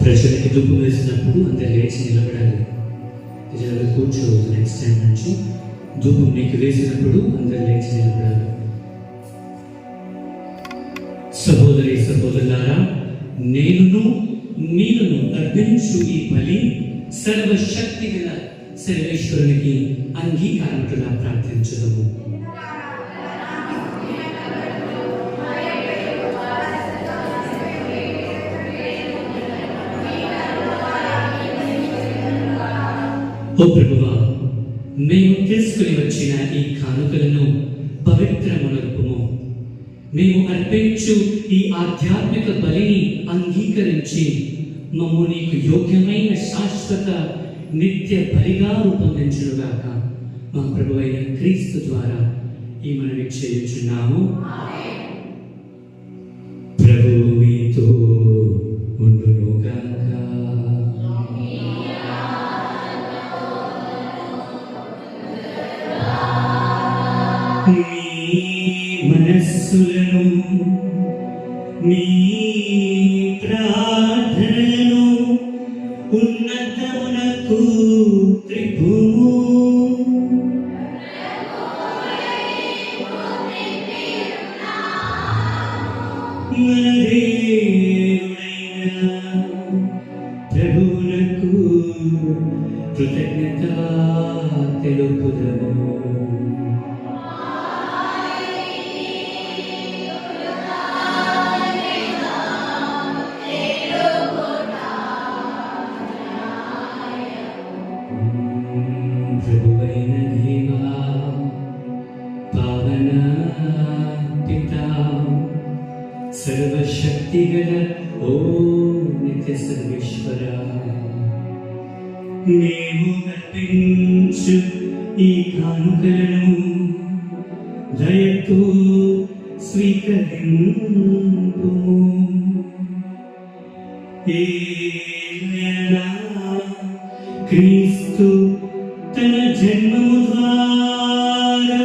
ప్రజలకి దుఃఖం వేసినప్పుడు అందరు లేచి నిలబడాలి. ప్రజలు కూర్చోవద్దు. నెక్స్ట్ టైం నుంచి ధూపం నీకు వేసినప్పుడు అందరు లేచి నిలబడాలి. సహోదరి సహోదరులారా, నేనును మీరును అర్పించు ఈ బలి సర్వశక్తి గల సర్వేశ్వరునికి అంగీకారముగా ప్రార్థించుదాము. ఓ ప్రభువా, మేము తీసుకుని వచ్చిన ఈ కానుకలను పవిత్రమునర్పుము. మేము అర్పించు ఈ ఆధ్యాత్మిక బలిని అంగీకరించి మమ్ము నీకు యోగ్యమైన శాశ్వత నిత్య బలిగా రూపొందించునుగాక. మా ప్రభువైన క్రీస్తు ద్వారా ఈ మనవి చేయుచున్నాము. ప్రభువు మీతో ఉండునుగాక. మీ మనస్సులను మీ ప్రార్థనలను ఉన్నతమునకు త్రిప్పుము. మన దేవుడైన ప్రభువునకు కృతజ్ఞత తెలుపుదము. ప్రభువైన దేవా, పావన పితా, సర్వశక్తిగల ఓ నిత్య సర్వేశ్వర, మేము అర్పించు ఈ కానుకలను దయతో స్వీకరింపు. ఏలయనా క్రీస్తు తన జన్మము ద్వారా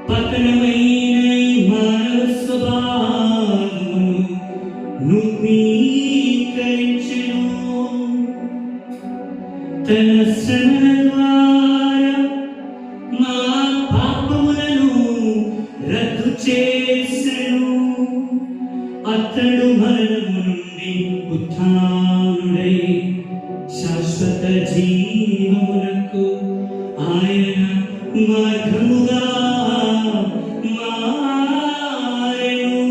పతనమైన మానవ స్వభావమును నూతనీకరించెను. తన శ్రమల ద్వారా మా పాపములను రద్దు చేసెను. అతడు మరణము నుండి ఉత్థానుడై శాశ్వత జీవమునకు ఆయన మార్గముగా మారెను.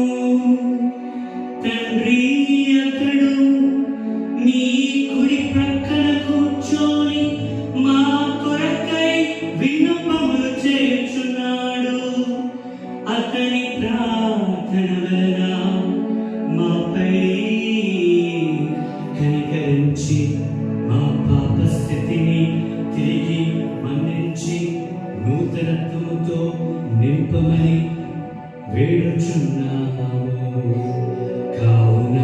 తండ్రి అతడు మీ కుడి ప్రక్కన కూర్చొని మా కొరకై విన్నపములు చేయుచున్నాడు. అతని ప్రార్థన వలన మాపై కనికరించి మా పాప స్థితిని తిరిగి మన్నించి నూతనత్వముతో నింపమని వేడుచున్నాము. కావున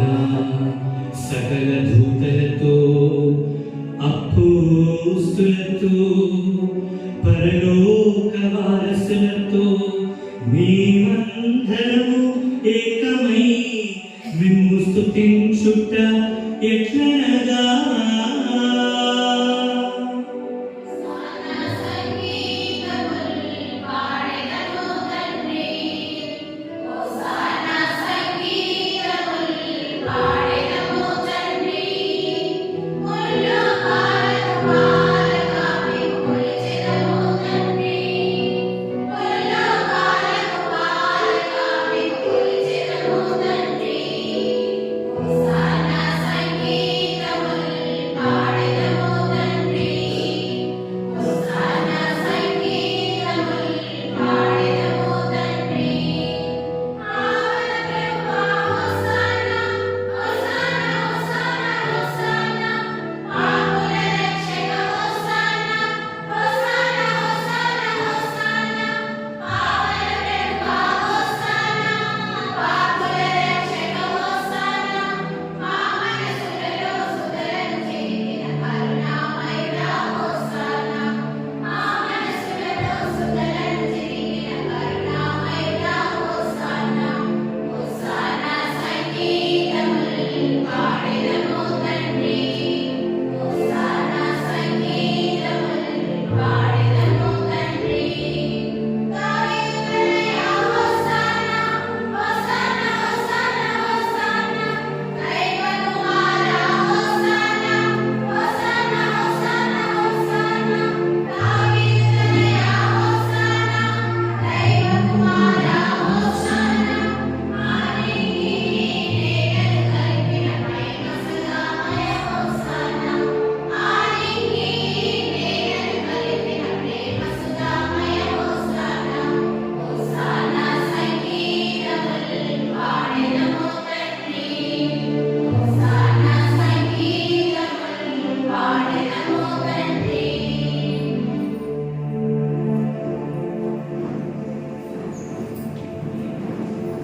సకల దూతలతో అపోస్తులతో పరలోక వారసులతో మేమందరము ఏకమై మిమ్ము స్తుతించుట ఎట్లనగా,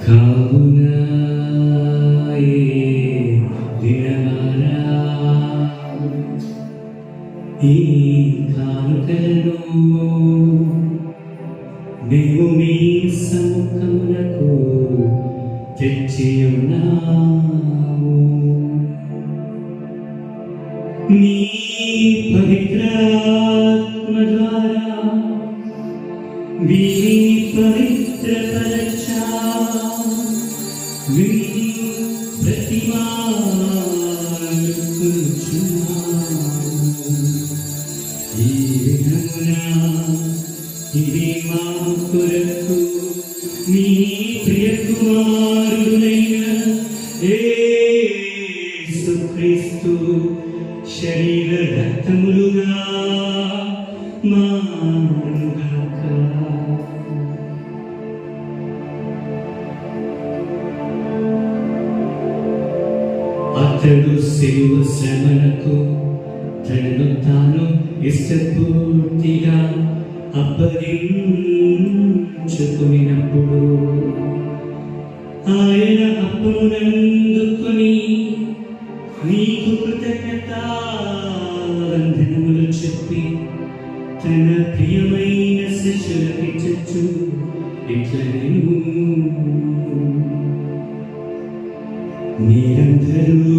కావున దినమారా ఈ కానుకలను మేము మీ సముఖమునకు తెచ్చియున్నాము. మీ పవిత్రాత్మ ద్వారా వీరి పవిత్రపరచా వీరి ప్రతిమాను ఈ విధమున ఇది మా కొరకు మీ ప్రియ కుమారుడైన యేసుక్రీస్తు శరీర రక్తములుగా మానుగాక. అతడు శిలువ శ్రమలకు తనను తాను ఇష్టపూర్తిగా అప్పగించుకునినప్పుడు ఆయన అప్పునందుకొని నీకు కృతజ్ఞతావందనములు చెప్పి తన ప్రియమైన శిష్యులకిచ్చు ఇట్లనెను, మీరందరూ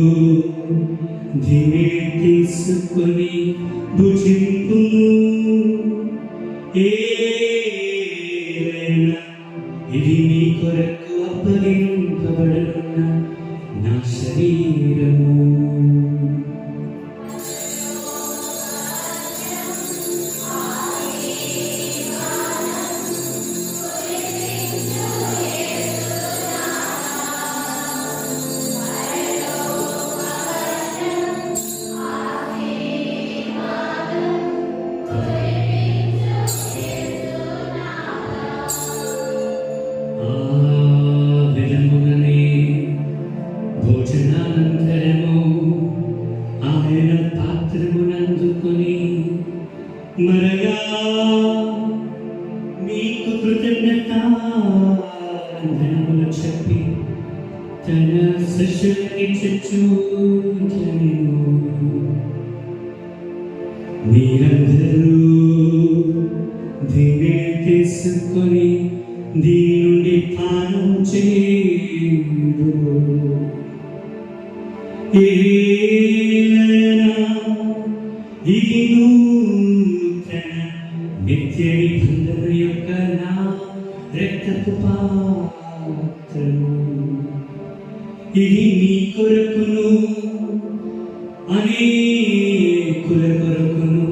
దీనిని తీసుకొని భుజింపుము, ఏలైనా ఇది మీ కొరకు అప్పగింపబడుతున్న నా శరీరము. భోజనానంతరము ఆయన పాత్రమునందుకొని మరలా మీకు కృతజ్ఞతావందనములు చెప్పి తన శిష్యులకిచ్చు ఇట్లనెను, మీరందరూ దీనిని తీసుకొని దీని నుండి పానం చేయుడు, ఏలైనా ఇది నూతన నిత్య నిబంధన యొక్క నా రక్తపు పాత్రము. ఇది మీ కొరకును అనేకుల కొరకును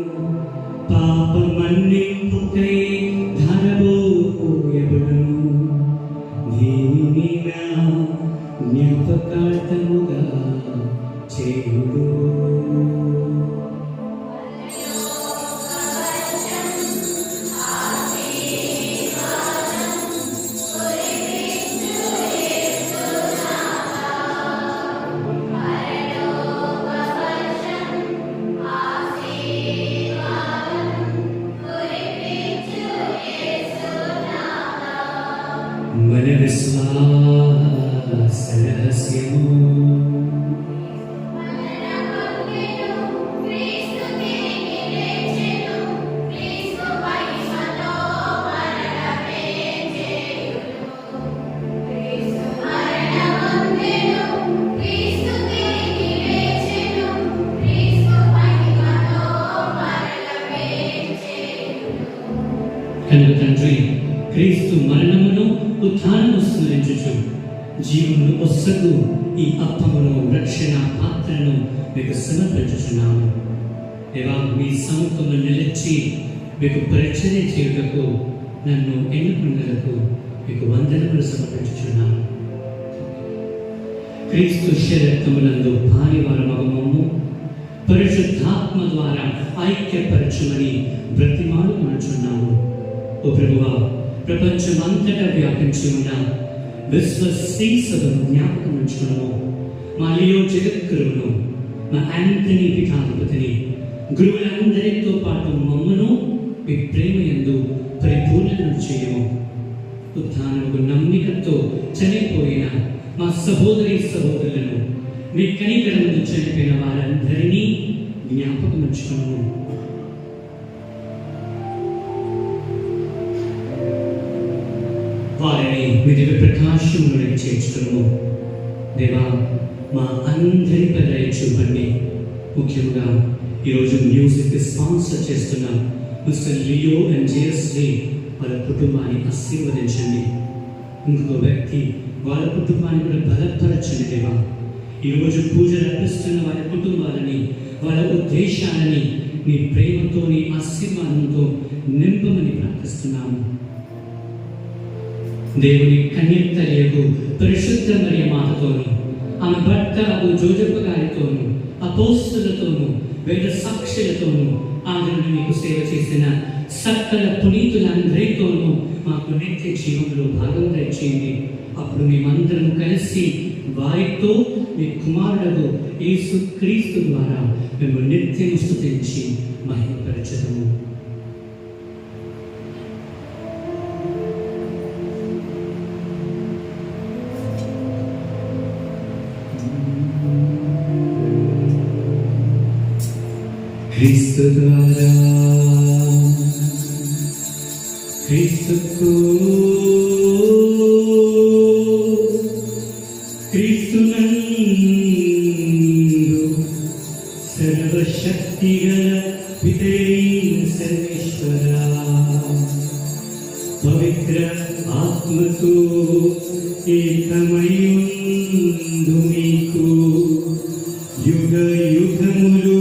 పాప మన్నింపుకై ధారబోయబడును. దీనిని నా జ్ఞాపకార్థముగా చేయుడు. మన విశ్వాస రహస్యము కనుక తండ్రి, క్రీస్తు మరణమును ఉత్థానము స్మరించుచు జీవమును ఒసగు ఈ అప్పమును రక్షణ పాత్రను మీకు సమర్పించుచున్నాము. దేవా, మీ సముఖమును నిలిచి మీకు పరిచర్య చేయుటకు నన్ను ఎన్నుకున్నందుకు మీకు వందనములు సమర్పించుచున్నాను. క్రీస్తు శరీరమునందు పారివారమగు మమ్ము పరిశుద్ధాత్మ ద్వారా ఐక్యపరచుమని బ్రతిమాలుకొనుచున్నాము. ఓ ప్రభువా, ప్రపంచమంతటా వ్యాపించి ఉన్న విశ్వశ్రీ సభను జ్ఞాపకం ఉంచుకున్నాము. మా లియో జగద్గురువును, మా యాంథనీ పీఠాధిపతిని, గురువులందరితో పాటు మమ్మను మీ ప్రేమ యందు పరిపూర్ణతను చేయము. ఉత్థానముకు నమ్మికతో చనిపోయిన మా సహోదరి సహోదరులను, మీ కనికరమును చనిపోయిన వారందరినీ జ్ఞాపకం ఉంచుకున్నాము. వారిని మీ దివ్య ప్రకాశంలోకి చేర్చుకున్నాము. దేవా, మా అందరి పదై చూపండి. ముఖ్యంగా ఈరోజు మ్యూజిక్ స్పాన్సర్ చేస్తున్న మిస్టర్ లియో అండ్ జేఎస్లీ వాళ్ళ కుటుంబాన్ని ఆశీర్వదించండి. ఇంకొక వ్యక్తి వాళ్ళ కుటుంబాన్ని కూడా బలపరచండి. దేవా, ఈరోజు పూజలు అర్పిస్తున్న వారి కుటుంబాలని వాళ్ళ ఉద్దేశాలని నీ ప్రేమతో, నీ ఆశీర్వాదంతో నింపమని ప్రార్థిస్తున్నాము. దేవుని కన్యతలకు పరిశుద్ధ మరియ మాతతోను, ఆమె భర్త జోజప్ప గారితోను, అపోస్తులతోను, వేద సాక్షులతోను, ఆదరణ మీకు సేవ చేసిన సకల పునీతులందరితోనూ మాకు నిత్య జీవంలో భాగం దయచేయండి. అప్పుడు మేమందరం కలిసి వారితో మీ కుమారుడు యేసు క్రీస్తు ద్వారా మేము నిత్యం స్తుతించి మహిమపరచదము. క్రీస్తు ద్వారా, క్రీస్తుతో, క్రీస్తునందు సర్వశక్తిగల పితైన సర్వేశ్వరా, పవిత్ర ఆత్మతో ఏకమయుండు మీకు యుగ యుగములు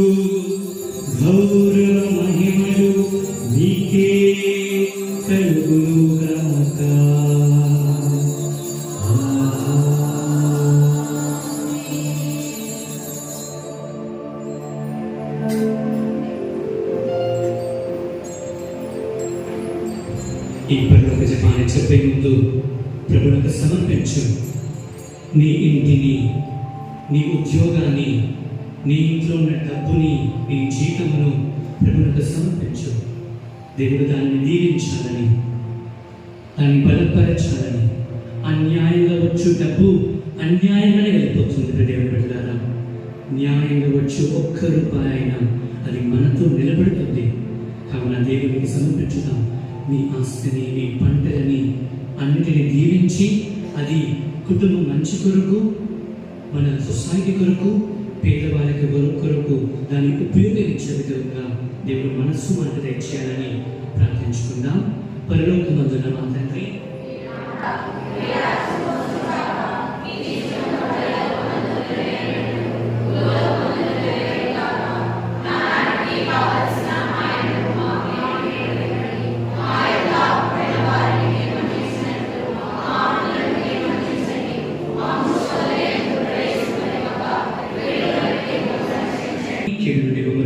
గౌరవ మహిమలు నీకే కలుగునుగాక. ఈ పరలోక జపాన్ని చెప్పే ముందు ప్రభువుకు సమర్పించు. నీ ఇంటిని, నీ ఉద్యోగాన్ని, నీ ఇంట్లో ఉన్న డబ్బుని, నీ జీవితమును ప్రభువుకు సమర్పించు. దేవుడు దాన్ని దీవించాలని, దాన్ని బలపరచాలని. అన్యాయంగా వచ్చు డబ్బు అన్యాయంగానే వెళ్ళిపోతుంది. దేవుని బిడ్డలారా, న్యాయంగా వచ్చు ఒక్క రూపాయి అయినా అది మనతో నిలబడుతుంది. కావున దేవునికి సమర్పించుదాం. నీ ఆస్తిని, నీ పంటలని అన్నిటిని దీవించి అది కుటుంబం మంచి కొరకు, మన సొసైటీ కొరకు, పేదవాళ్ళకి కొరకు దాన్ని ఉపయోగించే విధంగా దేవుడు మనస్సు మాట తెచ్చేయాలని ప్రార్థించుకుందాం. పరలోకమందున మా తండ్రి,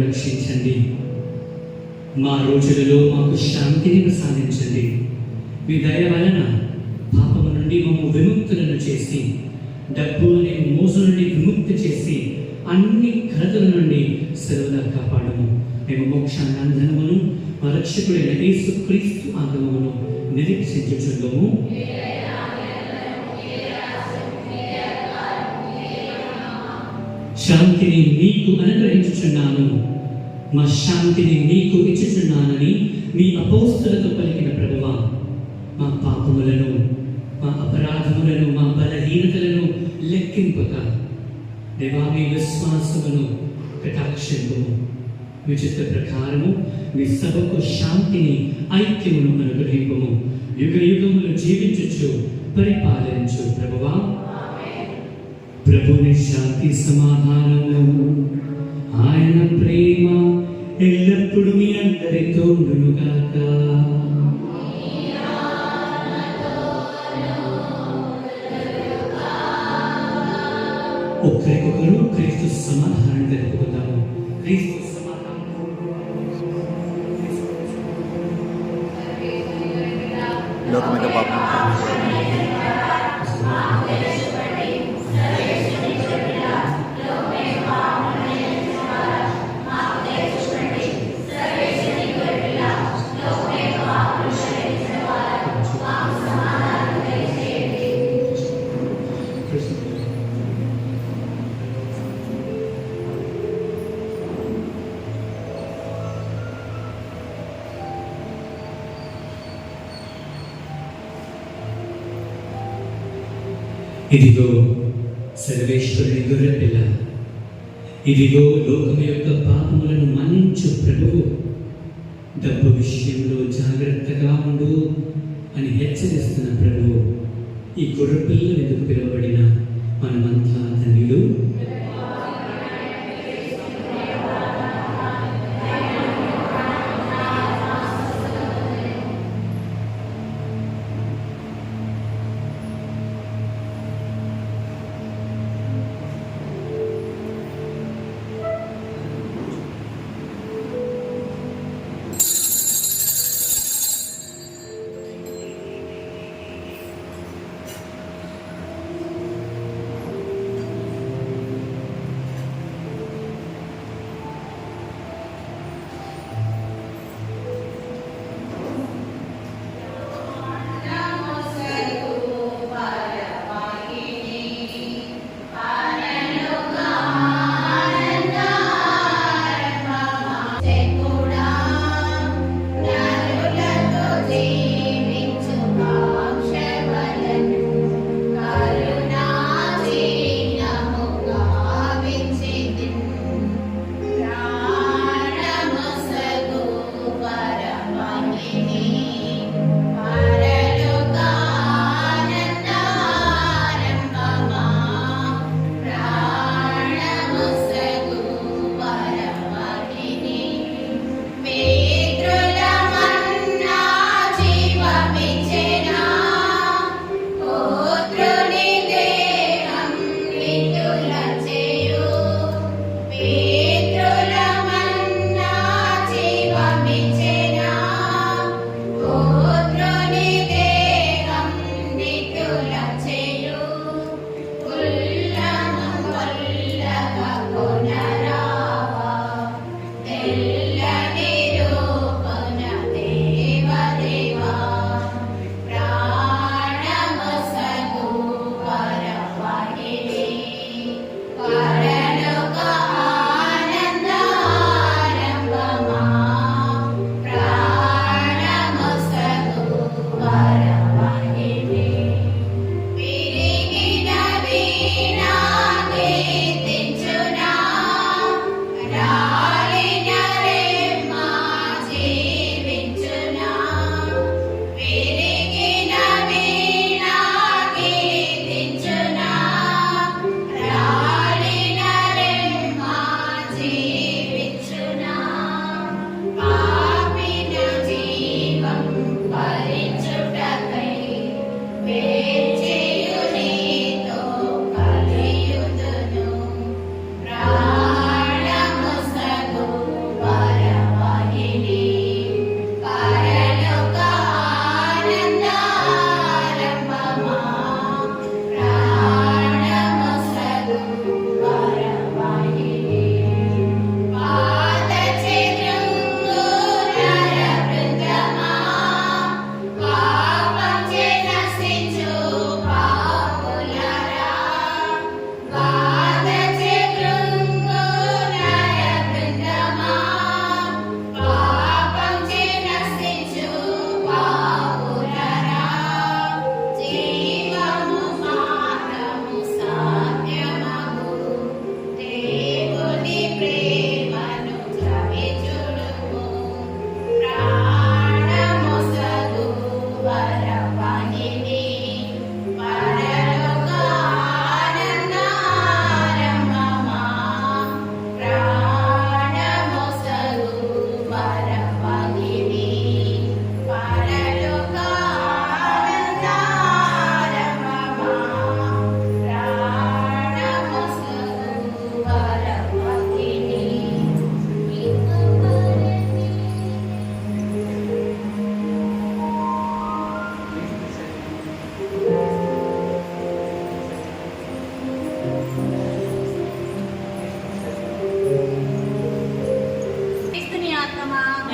రక్షించండి. మా రోజులలో మాకు శాంతిని ప్రసాదించండి. మీ దయ వలన పాపము నుండి మమ్ము విముక్తులను చేసి, డబ్బు అనే మోసం నుండి విముక్తి చేసి, అన్ని కలతల నుండి సర్వదా కాపాడము. మేము మోక్షానందనమును మా రక్షకుడైన యేసు క్రీస్తు ఆగమమును నిరీక్షించుచున్నాము. శాంతిని నీకు అనుగ్రహించుచున్నాను, మా శాంతిని నీకు ఇచ్చుచున్నానని మీ అపోస్తలతో పలికిన ప్రభువా, మా పాపములను, మా అపరాధములను, మా బలహీనతలను లెక్కింపక దేవా మీ విశ్వాసమును కటాక్షింపుము. మీ చిత్త ప్రకారము మీ సభకు శాంతిని, ఐక్యమును అనుగ్రహింపుము. యుగ యుగములు జీవించుచు పరిపాలించు ప్రభువా. ప్రభుని శాంతి సమాధానము, ఆయన ప్రేమ ఎల్లప్పుడూ మీ అందరితో ఉండునుగాక. ఒకరికొకరు క్రీస్తు సమాధానం తెలుపుకుందాము. క్రీస్తు లోకమిక పాపం ఇదిగో సర్వేశ్వరుని గొర్రెపిల్ల, ఇదిగో లోకం యొక్క పాపములను మన్నించు ప్రభువు. డబ్బు విషయంలో జాగ్రత్తగా ఉండు అని హెచ్చరిస్తున్న ప్రభువు. ఈ గొర్రెపిల్ల ఎందుకు పిలువబడిన మనమంతా ధన్యులు.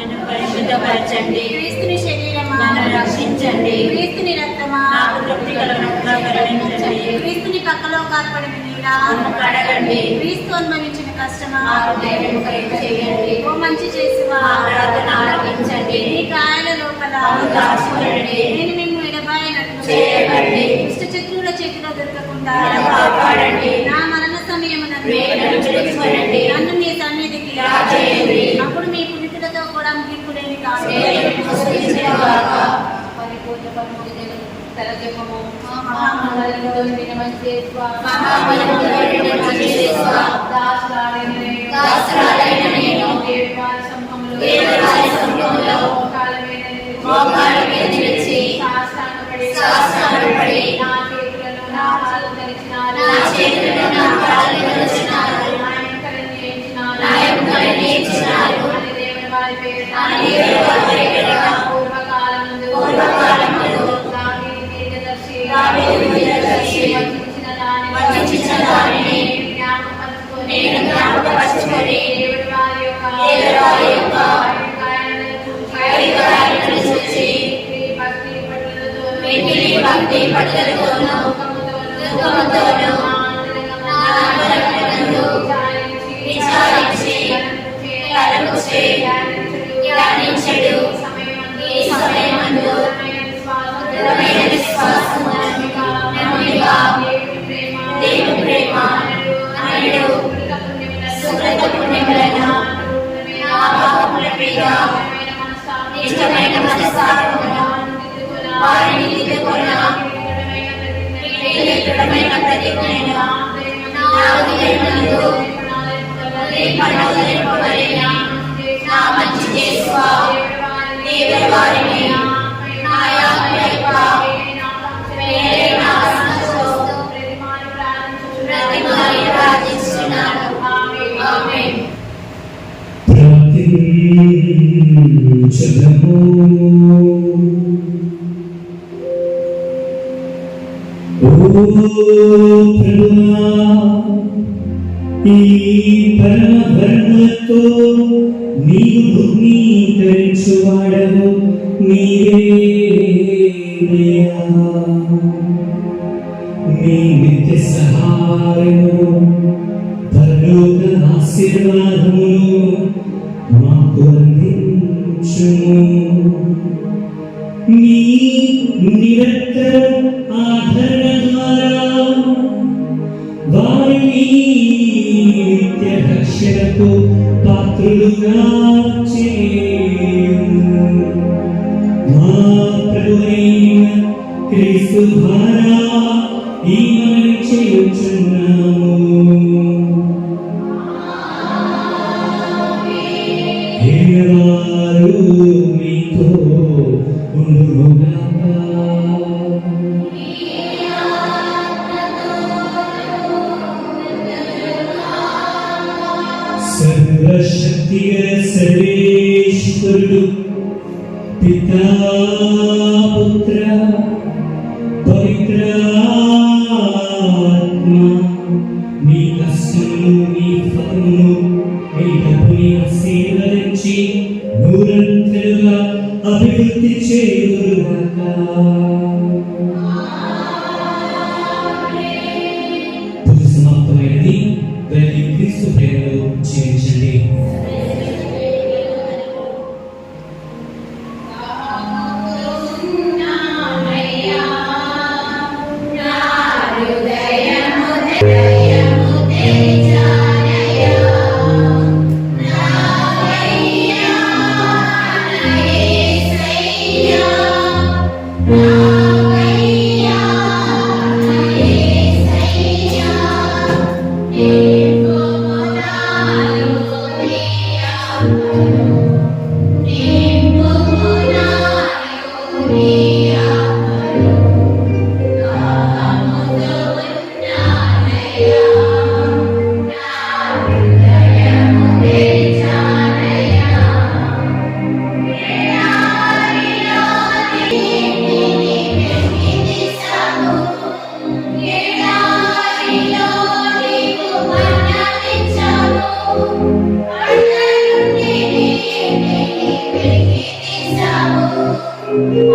నన్ను పరిశుద్ధపరచండి. క్రీస్తుని శరీరమా నన్ను రక్షించండి. క్రీస్తుని రక్తమా నాకు తృప్తి కలుగునట్లుగా కరుణించండి. క్రీస్తుని పక్కలో కార్పడిన నీడా నన్ను కడగండి. క్రీస్తు అనుభవించిన కష్టమా నాకు ధైర్యం కలిగచేయండి. ఓ మంచి చేసివా నా ప్రార్థన ఆలకించండి. నీ గాయాల లోపల నన్ను దాచుకోనండి. నేను మిమ్ము ఎడబాయనట్లు చేయకండి. దుష్ట శత్రువుల చేతిలో దొరకకుండా నన్ను కాపాడండి. నా మరణ సమయమునందు వేదనను విడిచిపెట్టండి. నన్ను మీ సన్నిధికి రాజేయండి. అప్పుడు మీ పుణితులతో కూడా ముగింపు లేని కాదు నేను పుస్తకించుగాక. పరిపూర్ణ పరమోదయం తరజపము మహామంగళంలో వినమంచేస్వా మహామంగళంలో వినమంచేస్వా. దాసురాలైన నేను దేవుని సముఖంలో దేవుని సముఖంలో మోకాళ్ళ మీద నిలిచి సాష్టాంగపడి నా చేతులను నా కాళ్ళు ధరించినారు నా చేతులను నా కాళ్ళు ధరించినారు. నా ఎముకలను నేర్చినారు. అని దేవుని వారి పేరిట పూర్వకాలమందు దావీదు దీర్ఘదర్శి వచించిన దానిని నేను జ్ఞాపకపరచుకొని దేవుడి వారి యొక్క ఐగుప్తాయనను చూచి మిక్కిలి భక్తి పట్టుదలతోనూ దుఃఖముతోనూ నా అంతరంగమందు విచారించి తలపుచే ధ్యానించుడు. ఈ సమయమందు దృఢమైన విశ్వాసము నమ్మిక దేవుని ప్రేమ అనడు సుకృత పుణ్యములను నా పాపముల మీద ఇష్టమైన మనస్తాపమును వారిని దిద్దుకొన దృఢమైన ప్రతిజ్ఞను నా హృదయమందు రేపడవలెంపబడిన నా మంచి చేసువా దేవుని వారిని నా యాత్ర వేరే నా మనసులో ప్రతిమాని ప్రార్థిస్తున్నాను. ఆమేన్. ప్రార్థించదము. ఓ ప్రభువా, ఈ పరమ ధర్మతో నీవు ధృవీకరించువాడవు నీవేనయ్యా. నీ నిత్య సహాయము పరలోక ఆశీర్వాదమును మాకు అందించుము. నీ నిరంతర ఆదరణ ద్వారా వారిని నిత్య రక్షణకు పాత్రులుగా చేయుము. మా ప్రభువైన క్రీస్తు ద్వారా ఈ మనవి చేయుచున్నాము. ఏలవారు మీతో ఉండుగాక. సర్వశక్తిగల సర్వేశ్వరుడు పితా పుత్ర పవిత్రాత్మ మీ కష్టమును మీ ఫలమును మీ డబ్బుని ఆశీర్వదించి నూరంతలుగా అభివృద్ధి చేయుదురుగాక. పూజ సమాప్తమైనది. వెళ్ళి క్రీస్తు ప్రేమలో జీవించండి. నా మా